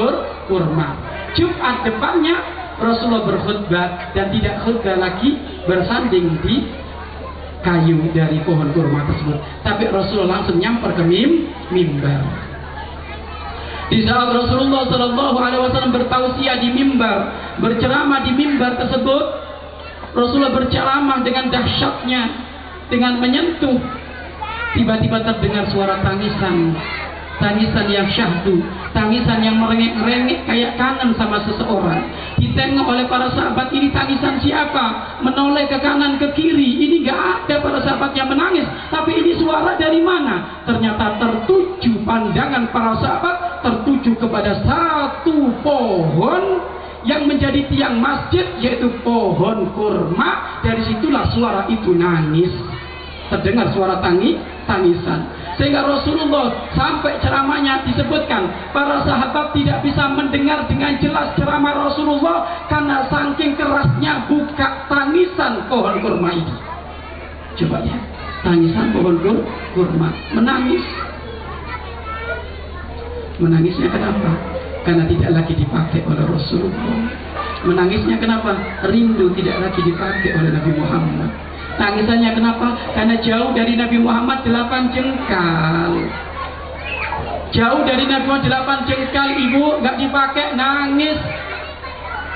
kurma. Jumat depannya Rasulullah berkhutbah dan tidak khutbah lagi bersanding di kayu dari pohon kurma tersebut, tapi Rasulullah langsung nyamper ke mimbar. Di saat Rasulullah Shallallahu Alaihi Wasallam bertausiah di mimbar, berceramah di mimbar tersebut, Rasulullah berceramah dengan dahsyatnya, dengan menyentuh. Tiba-tiba terdengar suara tangisan, tangisan yang syahdu, tangisan yang merengek-rengek kayak kangen sama seseorang. Ditengok oleh para sahabat, ini tangisan siapa? Menoleh ke kanan ke kiri, ini gak ada para sahabat yang menangis. Tapi ini suara dari mana? Ternyata tertuju pandangan para sahabat, tertuju kepada satu pohon yang menjadi tiang masjid, yaitu pohon kurma. Dari situlah suara itu nangis. Terdengar suara tangisan. Sehingga Rasulullah sampai ceramahnya disebutkan, para sahabat tidak bisa mendengar dengan jelas ceramah Rasulullah karena saking kerasnya buka tangisan pohon kurma itu. Coba lihat, tangisan pohon kurma, menangis. Menangisnya kenapa? Karena tidak lagi dipakai oleh Rasulullah. Menangisnya kenapa? Rindu tidak lagi dipakai oleh Nabi Muhammad. Tangisannya kenapa? Karena jauh dari Nabi Muhammad 8 jengkal. Jauh dari Nabi Muhammad 8 jengkal, ibu nggak dipakai, nangis.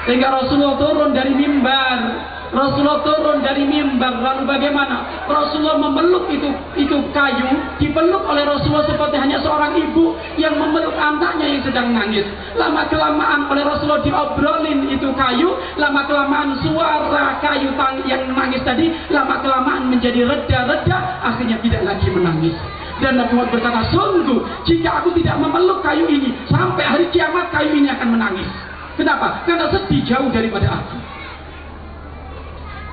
Sehingga Rasulullah turun dari mimbar. Rasulullah turun dari mimbar. Lalu bagaimana? Rasulullah memeluk itu kayu, dipeluk oleh Rasulullah seperti hanya seorang ibu yang memeluk anaknya yang sedang nangis. Lama kelamaan oleh Rasulullah diobrolin itu kayu, lama kelamaan suara kayu yang nangis tadi lama kelamaan menjadi reda-reda, akhirnya tidak lagi menangis. Dan Nabi Muhammad berkata, sungguh jika aku tidak memeluk kayu ini, sampai hari kiamat kayu ini akan menangis. Kenapa? Karena sedih jauh daripada aku.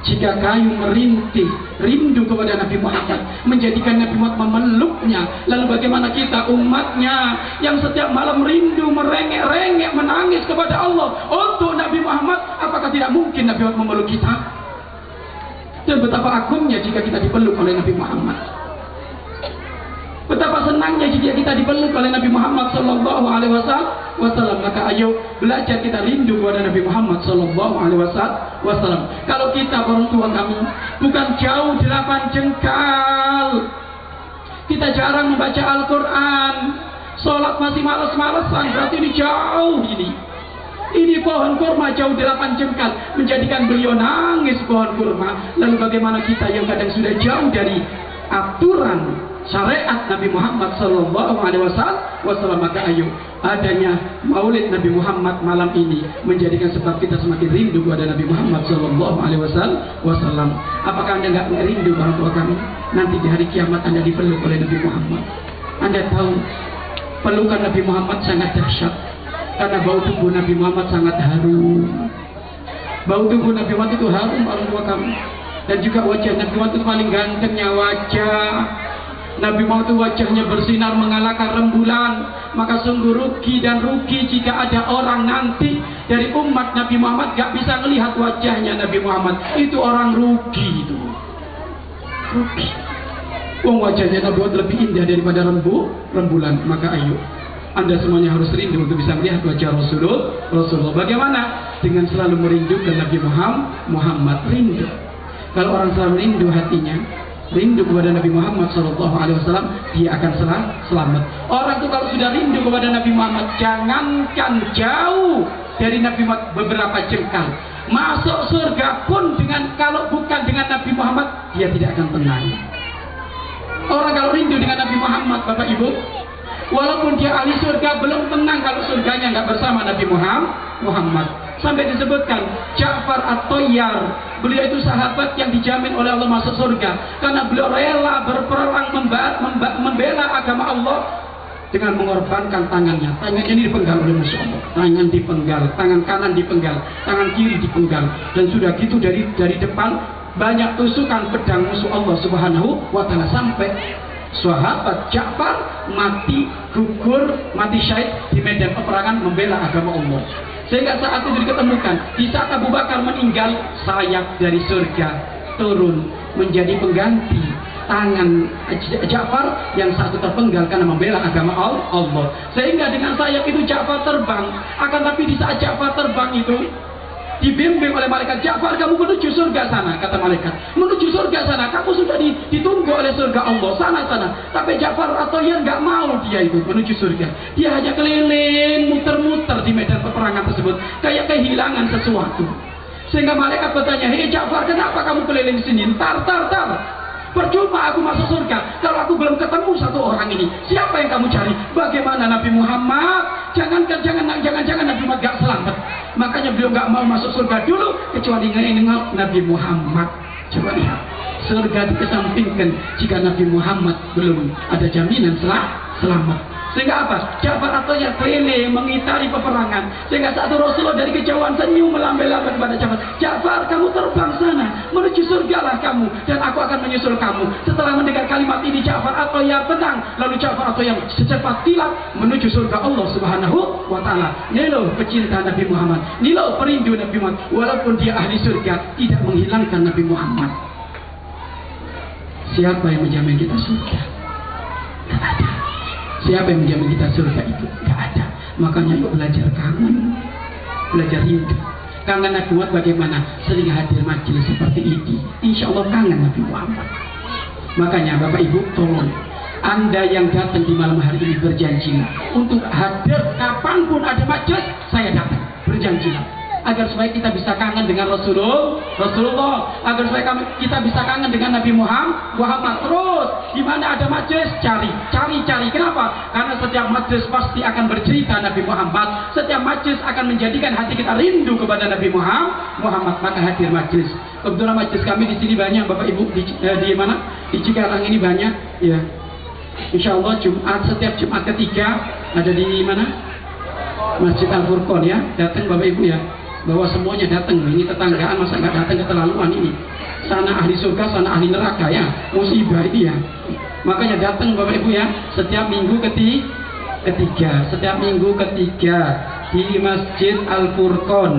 Jika kayu merintih rindu kepada Nabi Muhammad, menjadikan Nabi Muhammad memeluknya, lalu bagaimana kita umatnya yang setiap malam rindu, merengek-rengek, menangis kepada Allah untuk Nabi Muhammad? Apakah tidak mungkin Nabi Muhammad memeluk kita? Dan betapa agungnya jika kita dipeluk oleh Nabi Muhammad. Betapa senangnya jika kita dipeluk oleh Nabi Muhammad Sallallahu Alaihi Wasallam. Maka ayo belajar kita rindu kepada Nabi Muhammad Sallallahu Alaihi Wasallam. Kalau kita orang tua kami bukan jauh 8 jengkal, kita jarang membaca Al-Quran, sholat masih malas-malasan, berarti ini jauh ini. Ini pohon kurma jauh 8 jengkal menjadikan beliau nangis pohon kurma. Lalu bagaimana kita yang kadang sudah jauh dari aturan syariat Nabi Muhammad Sallallahu Alaihi Wasallam? Maka ayo adanya Maulid Nabi Muhammad malam ini menjadikan sebab kita semakin rindu kepada Nabi Muhammad Sallallahu Alaihi Wasallam. Apakah anda nggak rindu orang tua kami? Nanti di hari kiamat anda dipeluk oleh Nabi Muhammad. Anda tahu pelukan Nabi Muhammad sangat dahsyat karena bau tubuh Nabi Muhammad sangat harum. Bau tubuh Nabi Muhammad itu harum orang tua kami. Dan juga wajah Nabi Muhammad itu paling gantengnya wajah. Nabi Muhammad itu wajahnya bersinar mengalahkan rembulan. Maka sungguh rugi dan rugi jika ada orang nanti dari umat Nabi Muhammad gak bisa melihat wajahnya Nabi Muhammad. Itu orang rugi itu. Rugi. Wajahnya Nabi Muhammad lebih indah daripada rembulan. Maka ayo, Anda semuanya harus rindu untuk bisa melihat wajah Rasulullah. Bagaimana? Dengan selalu merindukan Nabi Muhammad. Rindu. Kalau orang selalu rindu hatinya, rindu kepada Nabi Muhammad SAW, dia akan selamat. Orang itu kalau sudah rindu kepada Nabi Muhammad, jangankan jauh dari Nabi Muhammad beberapa jengkal, masuk surga pun kalau bukan dengan Nabi Muhammad, dia tidak akan tenang. Orang kalau rindu dengan Nabi Muhammad, Bapak Ibu, walaupun dia ahli surga, belum tenang kalau surganya nggak bersama Nabi Muhammad. Sampai disebutkan Ja'far At-Tayyar, beliau itu sahabat yang dijamin oleh Allah masuk surga karena beliau rela berperang membela agama Allah dengan mengorbankan tangannya. Tangannya ini dipenggal oleh musuh Allah. Tangan dipenggal, tangan kanan dipenggal, tangan kiri dipenggal, dan sudah gitu dari depan banyak tusukan pedang musuh Allah Subhanahu wa Ta'ala, sampai sahabat Ja'far mati gugur, mati syahid di medan peperangan membela agama Allah. Sehingga saat itu diketemukan, di saat Abu Bakar meninggal, sayap dari surga turun menjadi pengganti tangan Ja'far yang satu terpenggal karena membela agama Allah. Sehingga dengan sayap itu Ja'far terbang. Akan tapi di saat Ja'far terbang itu dibimbing oleh malaikat, Ja'far kamu menuju surga sana, kata malaikat, menuju surga sana, kamu sudah ditunggu oleh surga Allah, sana. Tapi Ja'far atau yang nggak mau dia itu menuju surga, dia hanya keliling muter-muter di medan peperangan tersebut kayak kehilangan sesuatu. Sehingga malaikat bertanya, hei Ja'far, kenapa kamu keliling di sini? Tar, percuma aku masuk surga kalau aku belum ketemu satu orang ini. Siapa yang kamu cari? Bagaimana Nabi Muhammad? Jangan Nabi Muhammad gak selamat. Makanya beliau gak mau masuk surga dulu kecuali nengok Nabi Muhammad. Coba lihat, surga dikesampingkan jika Nabi Muhammad belum ada jaminan selamat. Sehingga apa? Ja'far atau yang keliling mengitari peperangan. Sehingga saat itu Rasulullah dari kejauhan senyum melambai-lambai kepada Ja'far. Ja'far, kamu terbang sana, menuju surgalah kamu, dan aku akan menyusul kamu. Setelah mendengar kalimat ini, Ja'far atau yang tenang. Lalu Ja'far atau yang secepat kilat menuju surga Allah Subhanahu wa Ta'ala. Ini loh pecinta Nabi Muhammad, ini loh perindu Nabi Muhammad. Walaupun dia ahli surga, tidak menghilangkan Nabi Muhammad. Siapa yang menjamin kita surga? Tidak ada. Siapa yang menjamin kita surga itu? Tidak ada. Makanya yuk belajar kangen, belajar rindu. Kangen Nabi Muhammad bagaimana? Sering hadir majelis seperti ini, insya Allah kangen Nabi Muhammad. Makanya Bapak Ibu, tolong Anda yang datang di malam hari ini berjanjilah untuk hadir kapanpun ada majelis, saya datang. Berjanjilah agar supaya kita bisa kangen dengan Rasulullah, agar supaya kita bisa kangen dengan Nabi Muhammad. Terus di mana ada majelis, cari. Kenapa? Karena setiap majelis pasti akan bercerita Nabi Muhammad. Setiap majelis akan menjadikan hati kita rindu kepada Nabi Muhammad. Maka hadir majelis. Kebetulan majelis kami di sini banyak, Bapak Ibu, di mana? Di Cikarang ini banyak, ya. Insya Allah setiap Jumat ketiga ada di mana? Masjid Al-Furqon, ya. Datang Bapak Ibu, ya. Bahwa semuanya datang. Ini tetanggaan, masa nggak datang, keterlaluan ini. Sana ahli surga, sana ahli neraka, ya. Musibah ini, ya. Makanya datang Bapak Ibu, ya. Setiap minggu ketiga di Masjid Al-Furqon.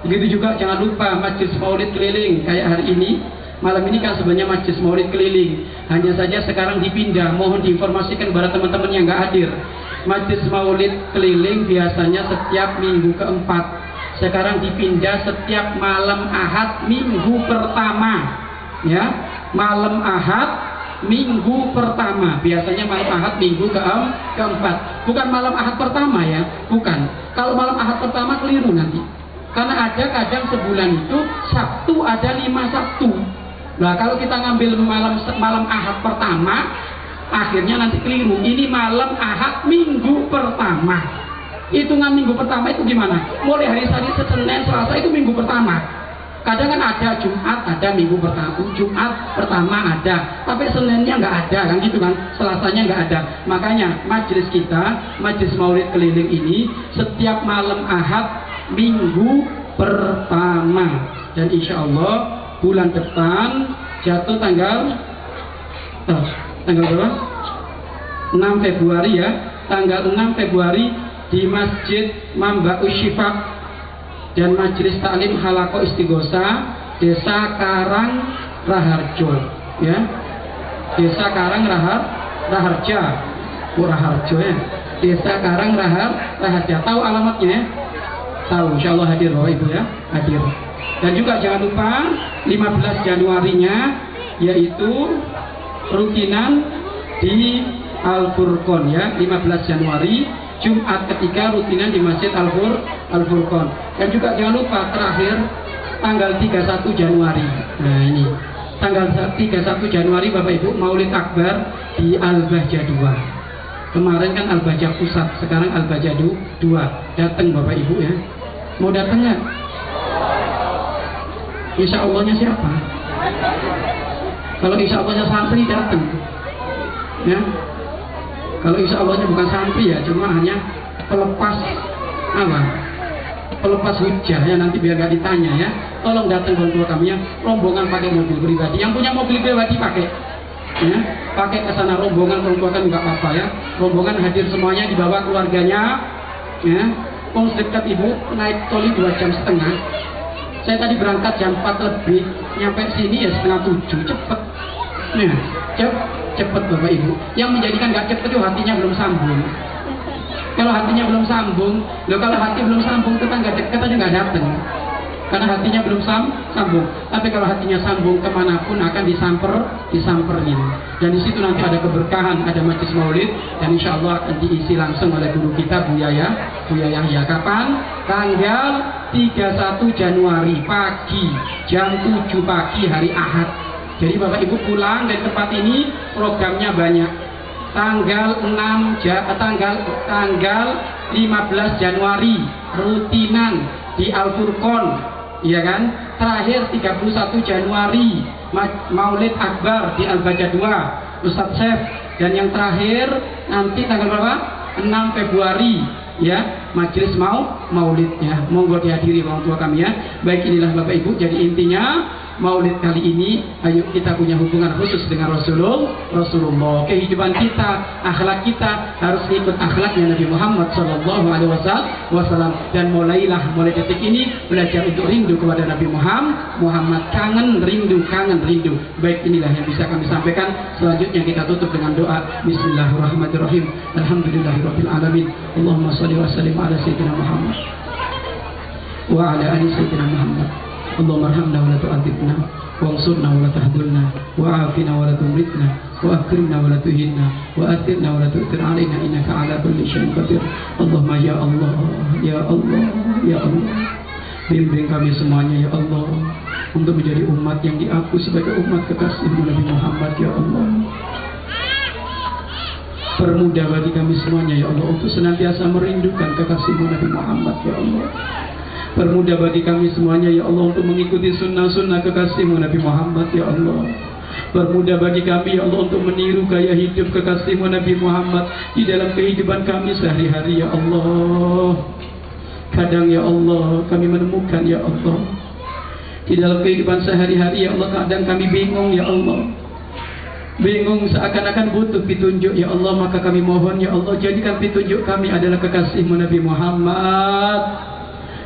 Begitu juga jangan lupa Majlis Maulid keliling kayak hari ini. Malam ini kan sebenarnya Majlis Maulid keliling, hanya saja sekarang dipindah. Mohon diinformasikan kepada teman-teman yang nggak hadir. Majlis Maulid keliling biasanya setiap minggu keempat. Sekarang dipindah setiap malam Ahad minggu pertama, ya. Malam Ahad minggu pertama. Biasanya malam Ahad minggu keempat. Bukan malam Ahad pertama, ya. Bukan. Kalau malam Ahad pertama keliru nanti. Karena ada kadang sebulan itu Sabtu ada 5 Sabtu. Nah, kalau kita ngambil malam Ahad pertama, akhirnya nanti keliru. Ini malam Ahad minggu pertama. Hitungan minggu pertama itu gimana? Mulai hari Senin, Selasa itu minggu pertama. Kadang kan ada Jumat, ada minggu pertama. Jumat pertama ada, tapi Seninnya nggak ada, kan gitu kan? Selasanya nggak ada. Makanya majelis kita, majelis Maulid keliling ini setiap malam Ahad minggu pertama. Dan insya Allah bulan depan jatuh tanggal berapa? 6 Februari ya, tanggal 6 Februari di Masjid Mambaus Syifa dan Majelis Taklim Halaqah Istighosa Desa Karang Raharjo ya. Desa Karang Raharja. Raharjo ya. Desa Karang Raharja. Tahu alamatnya ya? Tahu, insyaallah hadir Bapak Ibu ya, hadir. Dan juga jangan lupa 15 Januarinya yaitu rutinan di Al-Furqon ya, 15 Januari Jumat ketiga rutinan di Masjid Al-Furqon. Dan juga jangan lupa terakhir tanggal 31 Januari. Nah ini tanggal 31 Januari Bapak Ibu Maulid Akbar di Al-Bahjah 2. Kemarin kan Al-Bahjah Pusat, sekarang Al-Bahjah 2. Datang Bapak Ibu ya. Mau datang nggak? Insya Allahnya siapa? Kalau insya Allahnya santri datang ya. Kalau insya Allahnya bukan santri ya, cuma hanya pelepas apa? Pelepas hujah ya, nanti biar gak ditanya ya. Tolong datang orang tua kami ya, rombongan pakai mobil pribadi. Yang punya mobil pribadi pakai ya, pakai ke sana rombongan orang tua kami nggak apa-apa ya. Rombongan hadir semuanya, dibawa keluarganya ya. Dekat ibu naik toli 2,5 jam. Saya tadi berangkat jam 4 lebih, nyampe sini ya setengah 7, cepet. Nah, cepet Bapak Ibu. Yang menjadikan nggak cepet itu hatinya belum sambung. Kalau hatinya belum sambung, kalau hati belum sambung kita nggak deket aja nggak dateng. Karena hatinya belum sambung. Tapi kalau hatinya sambung, kemanapun akan disamperin. Dan di situ nanti ada keberkahan, ada majlis maulid, dan insya Allah akan diisi langsung oleh guru kita Buya Yahya. Kapan? Tanggal 31 Januari pagi, jam 7 pagi hari Ahad. Jadi Bapak Ibu pulang dari tempat ini, programnya banyak. Tanggal 15 Januari rutinan di Al-Furqon. Iya kan? Terakhir 31 Januari Maulid Akbar di Al-Bahjah 2 Ustadz Chef. Dan yang terakhir nanti tanggal berapa? 6 Februari ya, majelis maulid ya. Monggo dihadiri orang tua kami ya. Baik, inilah Bapak Ibu, jadi intinya maulid kali ini, ayo kita punya hubungan khusus dengan Rasulullah. Kehidupan kita, akhlak kita harus ikut akhlaknya Nabi Muhammad SAW. Dan mulai detik ini belajar untuk rindu kepada Nabi Muhammad. Kangen rindu. Baik, inilah yang bisa kami sampaikan. Selanjutnya kita tutup dengan doa. Bismillahirrahmanirrahim. Alhamdulillahirabbil alamin. Allahumma shalli wa sallim ala sayyidina Muhammad wa ala ali sayyidina Muhammad. Allahumma arhamna wa la tu'adzibna wansurna wa la tahdhurna wa'afina wa la tumritna wa akrimna wa la tuhinna wa athirna wa la tu'thir alaina innaka ala kulli syai'in qadir. Allahumma ya Allah, ya Allah, ya Allah, bimbing kami semuanya ya Allah untuk menjadi umat yang diaku sebagai umat kekasih-Mu Nabi Muhammad ya Allah. Permudah bagi kami semuanya ya Allah untuk senantiasa merindukan kekasih-Mu Nabi Muhammad ya Allah. Permudah bagi kami semuanya ya Allah untuk mengikuti sunnah-sunnah kekasih-Mu Nabi Muhammad ya Allah. Permudah bagi kami ya Allah untuk meniru gaya hidup kekasih-Mu Nabi Muhammad di dalam kehidupan kami sehari-hari ya Allah. Kadang ya Allah kami menemukan ya Allah di dalam kehidupan sehari-hari ya Allah, kadang kami bingung ya Allah. Bingung, seakan-akan butuh petunjuk ya Allah. Maka kami mohon ya Allah, jadikan petunjuk kami adalah kekasih-Mu Nabi Muhammad.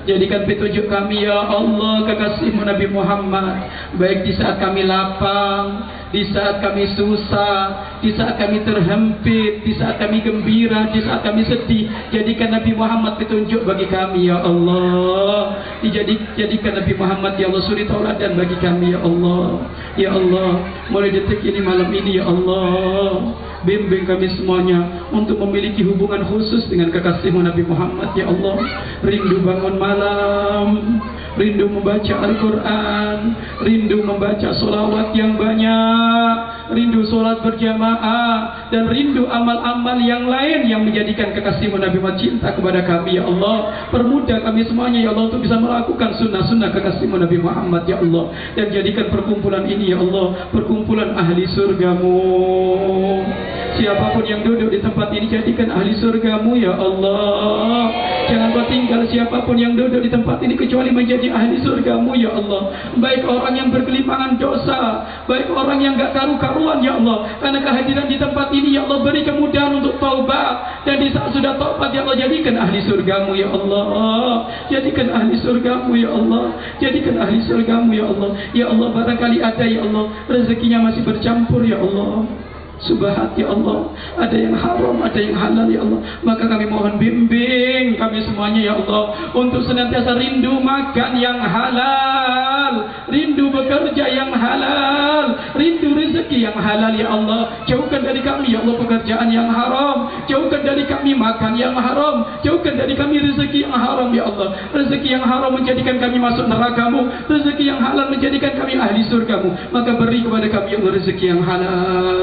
Jadikan petunjuk kami ya Allah kekasih-Mu Nabi Muhammad. Baik di saat kami lapang, di saat kami susah, di saat kami terhimpit, di saat kami gembira, di saat kami sedih. Jadikan Nabi Muhammad petunjuk bagi kami ya Allah. Jadikan Nabi Muhammad ya Allah suri tauladan bagi kami ya Allah. Ya Allah, mulai detik ini, malam ini ya Allah, bimbing kami semuanya untuk memiliki hubungan khusus dengan kekasih-Mu Nabi Muhammad ya Allah. Rindu bangun malam, rindu membaca Al-Quran, rindu membaca sholawat yang banyak, rindu sholat berjamaah, dan rindu amal-amal yang lain yang menjadikan kekasih-Mu Nabi Muhammad cinta kepada kami ya Allah. Permudah kami semuanya ya Allah untuk bisa melakukan sunnah-sunnah kekasih-Mu Nabi Muhammad ya Allah. Dan jadikan perkumpulan ini ya Allah perkumpulan ahli surga-Mu. Siapapun yang duduk di tempat ini jadikan ahli surgamu ya Allah. Jangan kau tinggal siapapun yang duduk di tempat ini kecuali menjadi ahli surgamu ya Allah. Baik orang yang bergelimpangan dosa, baik orang yang gak karu-karuan ya Allah. Karena kehadiran di tempat ini ya Allah beri kemudahan untuk taubat. Dan di saat sudah taubat ya Allah jadikan ahli surgamu ya Allah. Jadikan ahli surgamu ya Allah. Jadikan ahli surgamu ya Allah. Ya Allah barangkali ada ya Allah rezekinya masih bercampur ya Allah. Subhat ya Allah, ada yang haram, ada yang halal ya Allah. Maka kami mohon bimbing kami semuanya ya Allah untuk senantiasa rindu makan yang halal, rindu bekerja yang halal, rindu rezeki yang halal ya Allah. Jauhkan dari kami ya Allah pekerjaan yang haram, jauhkan dari kami makan yang haram, jauhkan dari kami rezeki yang haram ya Allah. Rezeki yang haram menjadikan kami masuk neraka-Mu, rezeki yang halal menjadikan kami ahli surga-Mu. Maka beri kepada kami ya Allah rezeki yang halal.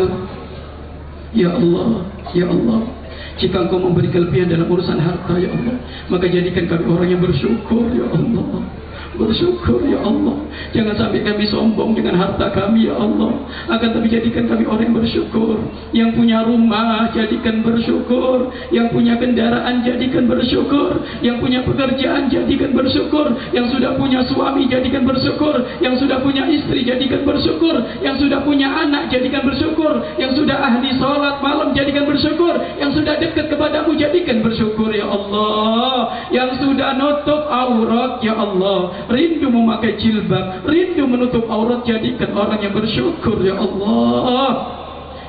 Ya Allah, ya Allah, jika Engkau memberi kelebihan dalam urusan harta ya Allah, maka jadikan kami orang yang bersyukur ya Allah. Bersyukur ya Allah. Jangan sampai kami sombong dengan harta kami ya Allah. Akan tapi jadikan kami orang yang bersyukur. Yang punya rumah jadikan bersyukur. Yang punya kendaraan jadikan bersyukur. Yang punya pekerjaan jadikan bersyukur. Yang sudah punya suami jadikan bersyukur. Yang sudah punya istri jadikan bersyukur. Yang sudah punya anak jadikan bersyukur. Yang sudah ahli sholat malam jadikan bersyukur. Yang sudah dekat kepadamu jadikan bersyukur ya Allah. Yang sudah nutup aurat ya Allah, rindu memakai jilbab, rindu menutup aurat, jadikan orang yang bersyukur ya Allah.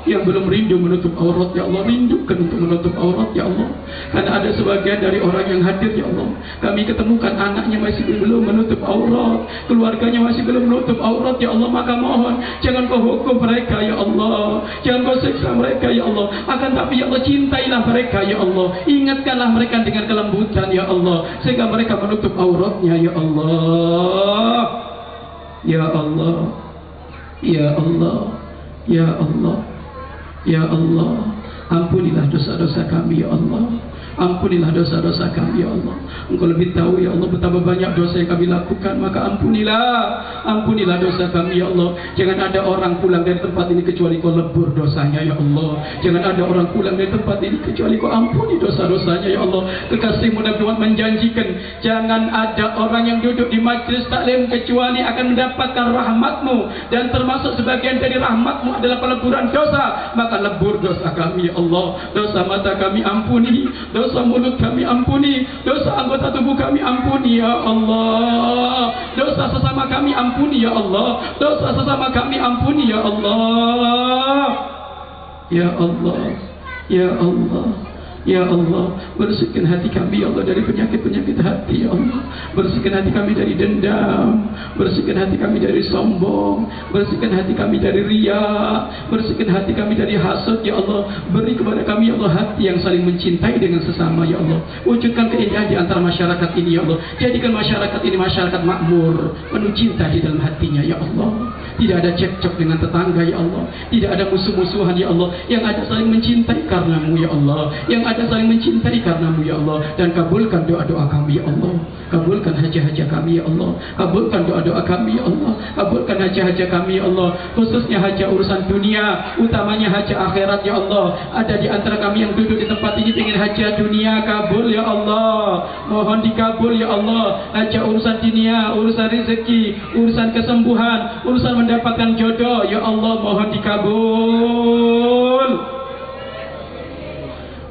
Yang belum rindu menutup aurat ya Allah, rindukan untuk menutup aurat ya Allah. Karena ada sebagian dari orang yang hadir ya Allah, kami ketemukan anaknya masih belum menutup aurat, keluarganya masih belum menutup aurat ya Allah. Maka mohon jangan Kau hukum mereka ya Allah, jangan Kau siksa mereka ya Allah. Akan tapi ya Allah cintailah mereka ya Allah, ingatkanlah mereka dengan kelembutan ya Allah, sehingga mereka menutup auratnya ya Allah. Ya Allah, ya Allah, ya Allah, ya Allah, ampunilah dosa-dosa kami ya Allah. Ampunilah dosa-dosa kami ya Allah. Engkau lebih tahu ya Allah betapa banyak dosa yang kami lakukan. Maka ampunilah dosa kami ya Allah. Jangan ada orang pulang dari tempat ini kecuali Kau lebur dosanya ya Allah. Jangan ada orang pulang dari tempat ini kecuali Kau ampuni dosa-dosanya ya Allah. Kekasih-Mu Nabi Muhammad menjanjikan, jangan ada orang yang duduk di majlis taklim kecuali akan mendapatkan rahmat-Mu. Dan termasuk sebagian dari rahmat-Mu adalah peleburan dosa. Maka lebur dosa kami ya Allah. Dosa mata kami ampuni, dosa mulut kami ampuni, dosa anggota tubuh kami ampuni ya Allah. Dosa sesama kami ampuni ya Allah. Dosa sesama kami ampuni ya Allah. Ya Allah, ya Allah, ya Allah, bersihkan hati kami ya Allah dari penyakit-penyakit hati ya Allah. Bersihkan hati kami dari dendam, bersihkan hati kami dari sombong, bersihkan hati kami dari riya, bersihkan hati kami dari hasad ya Allah. Beri kepada kami ya Allah hati yang saling mencintai dengan sesama ya Allah. Wujudkan keindahan di antara masyarakat ini ya Allah. Jadikan masyarakat ini masyarakat makmur, penuh cinta di dalam hatinya ya Allah. Tidak ada cekcok dengan tetangga ya Allah. Tidak ada musuh-musuhan ya Allah. Yang ada saling mencintai karenamu ya Allah. Yang ada saling mencintai karenamu ya Allah. Dan kabulkan doa-doa kami ya Allah. Kabulkan hajat-hajat kami ya Allah. Kabulkan doa-doa kami ya Allah. Kabulkan hajat-hajat kami ya Allah. Khususnya hajat urusan dunia, utamanya hajat akhirat ya Allah. Ada di antara kami yang duduk di tempat ini ingin hajat dunia kabul ya Allah. Mohon dikabul ya Allah. Hajat urusan dunia, urusan rezeki, urusan kesembuhan, urusan mendapatkan jodoh ya Allah, mohon dikabul.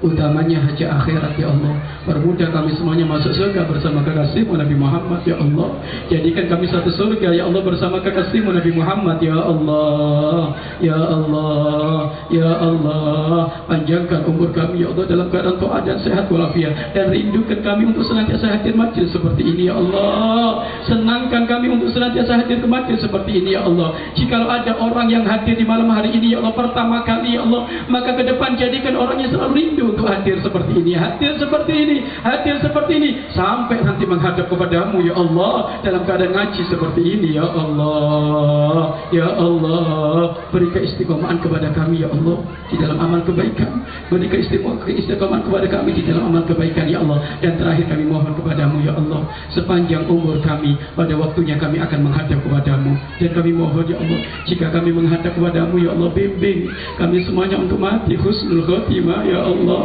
Utamanya hajat akhirat ya Allah. Permudah kami semuanya masuk surga bersama kekasih-Mu Nabi Muhammad ya Allah. Jadikan kami satu surga ya Allah bersama kekasih-Mu Nabi Muhammad ya Allah. Ya Allah, ya Allah, panjangkan umur kami ya Allah dalam keadaan taat dan sehat walafiat. Dan rindukan kami untuk senantiasa hadir majlis seperti ini ya Allah. Senangkan kami untuk senantiasa hadir ke majlis seperti ini ya Allah. Jikalau ada orang yang hadir di malam hari ini ya Allah pertama kali ya Allah, maka ke depan jadikan orangnya selalu rindu untuk hadir seperti ini, hadir seperti ini, hadir seperti ini, sampai nanti menghadap kepadamu ya Allah dalam keadaan ngaji seperti ini ya Allah. Ya Allah, beri keistiqomahan kepada kami ya Allah di dalam amal kebaikan, beri keistiqomahan kepada kami di dalam amal kebaikan ya Allah. Dan terakhir kami mohon kepadamu ya Allah, sepanjang umur kami pada waktunya kami akan menghadap kepadamu, dan kami mohon ya Allah, jika kami menghadap kepadamu ya Allah, bimbing kami semuanya untuk mati husnul khotimah ya Allah.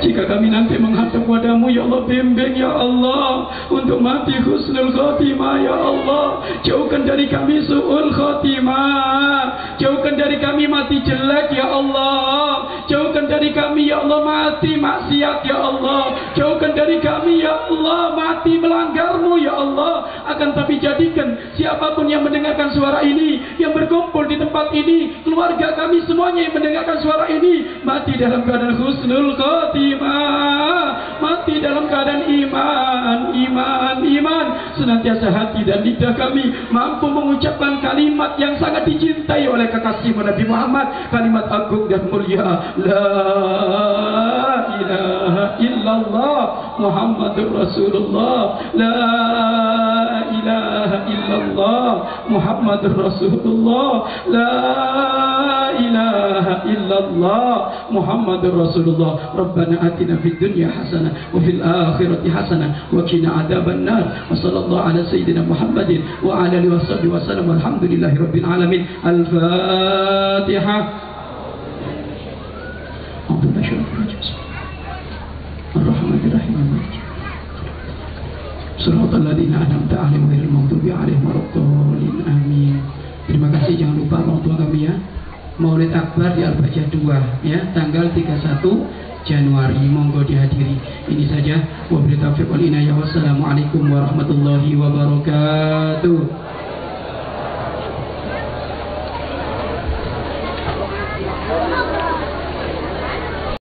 Jika kami nanti menghadap kepadamu ya Allah, bimbing ya Allah untuk mati husnul khotimah ya Allah. Jauhkan dari kami su'ul khotimah, jauhkan dari kami mati jelek ya Allah, jauhkan dari kami ya Allah mati maksiat ya Allah, jauhkan dari kami ya Allah mati melanggarmu ya Allah. Akan tapi jadikan siapapun yang mendengarkan suara ini, yang berkumpul di tempat ini, keluarga kami semuanya yang mendengarkan suara ini, mati dalam keadaan husnul khotimah, mati dalam keadaan iman, senantiasa hati dan lidah kami mampu mengucapkan kalimat yang sangat dicintai oleh kekasih Nabi Muhammad, kalimat agung dan mulia, la ilaha illallah Muhammadur Rasulullah, la ilaha illallah Muhammadur Rasulullah, la ilaha illallah Muhammadur Rasulullah. Rabbana atina fid dunya hasanah wa fil akhirati hasanah wa qina adzabannar. Wa sallallahu ala sayyidina Muhammadin wa ala alihi washabbihi wasallam. Walhamdulillahi rabbil alamin. Al-Fatihah. Ar-Rahmanir-Rahim. Shiratal ladzina an'amta 'alaihim ghairil maghdubi 'alaihim waladdallin. Amin. Terima kasih, jangan lupa orang tua kami ya. Maulid Akbar di Al-Bajah 2 ya, tanggal 31 Januari, monggo dihadiri. Ini saja, wabillahi taufiq wal inayah. Wassalamualaikum warahmatullahi wabarakatuh.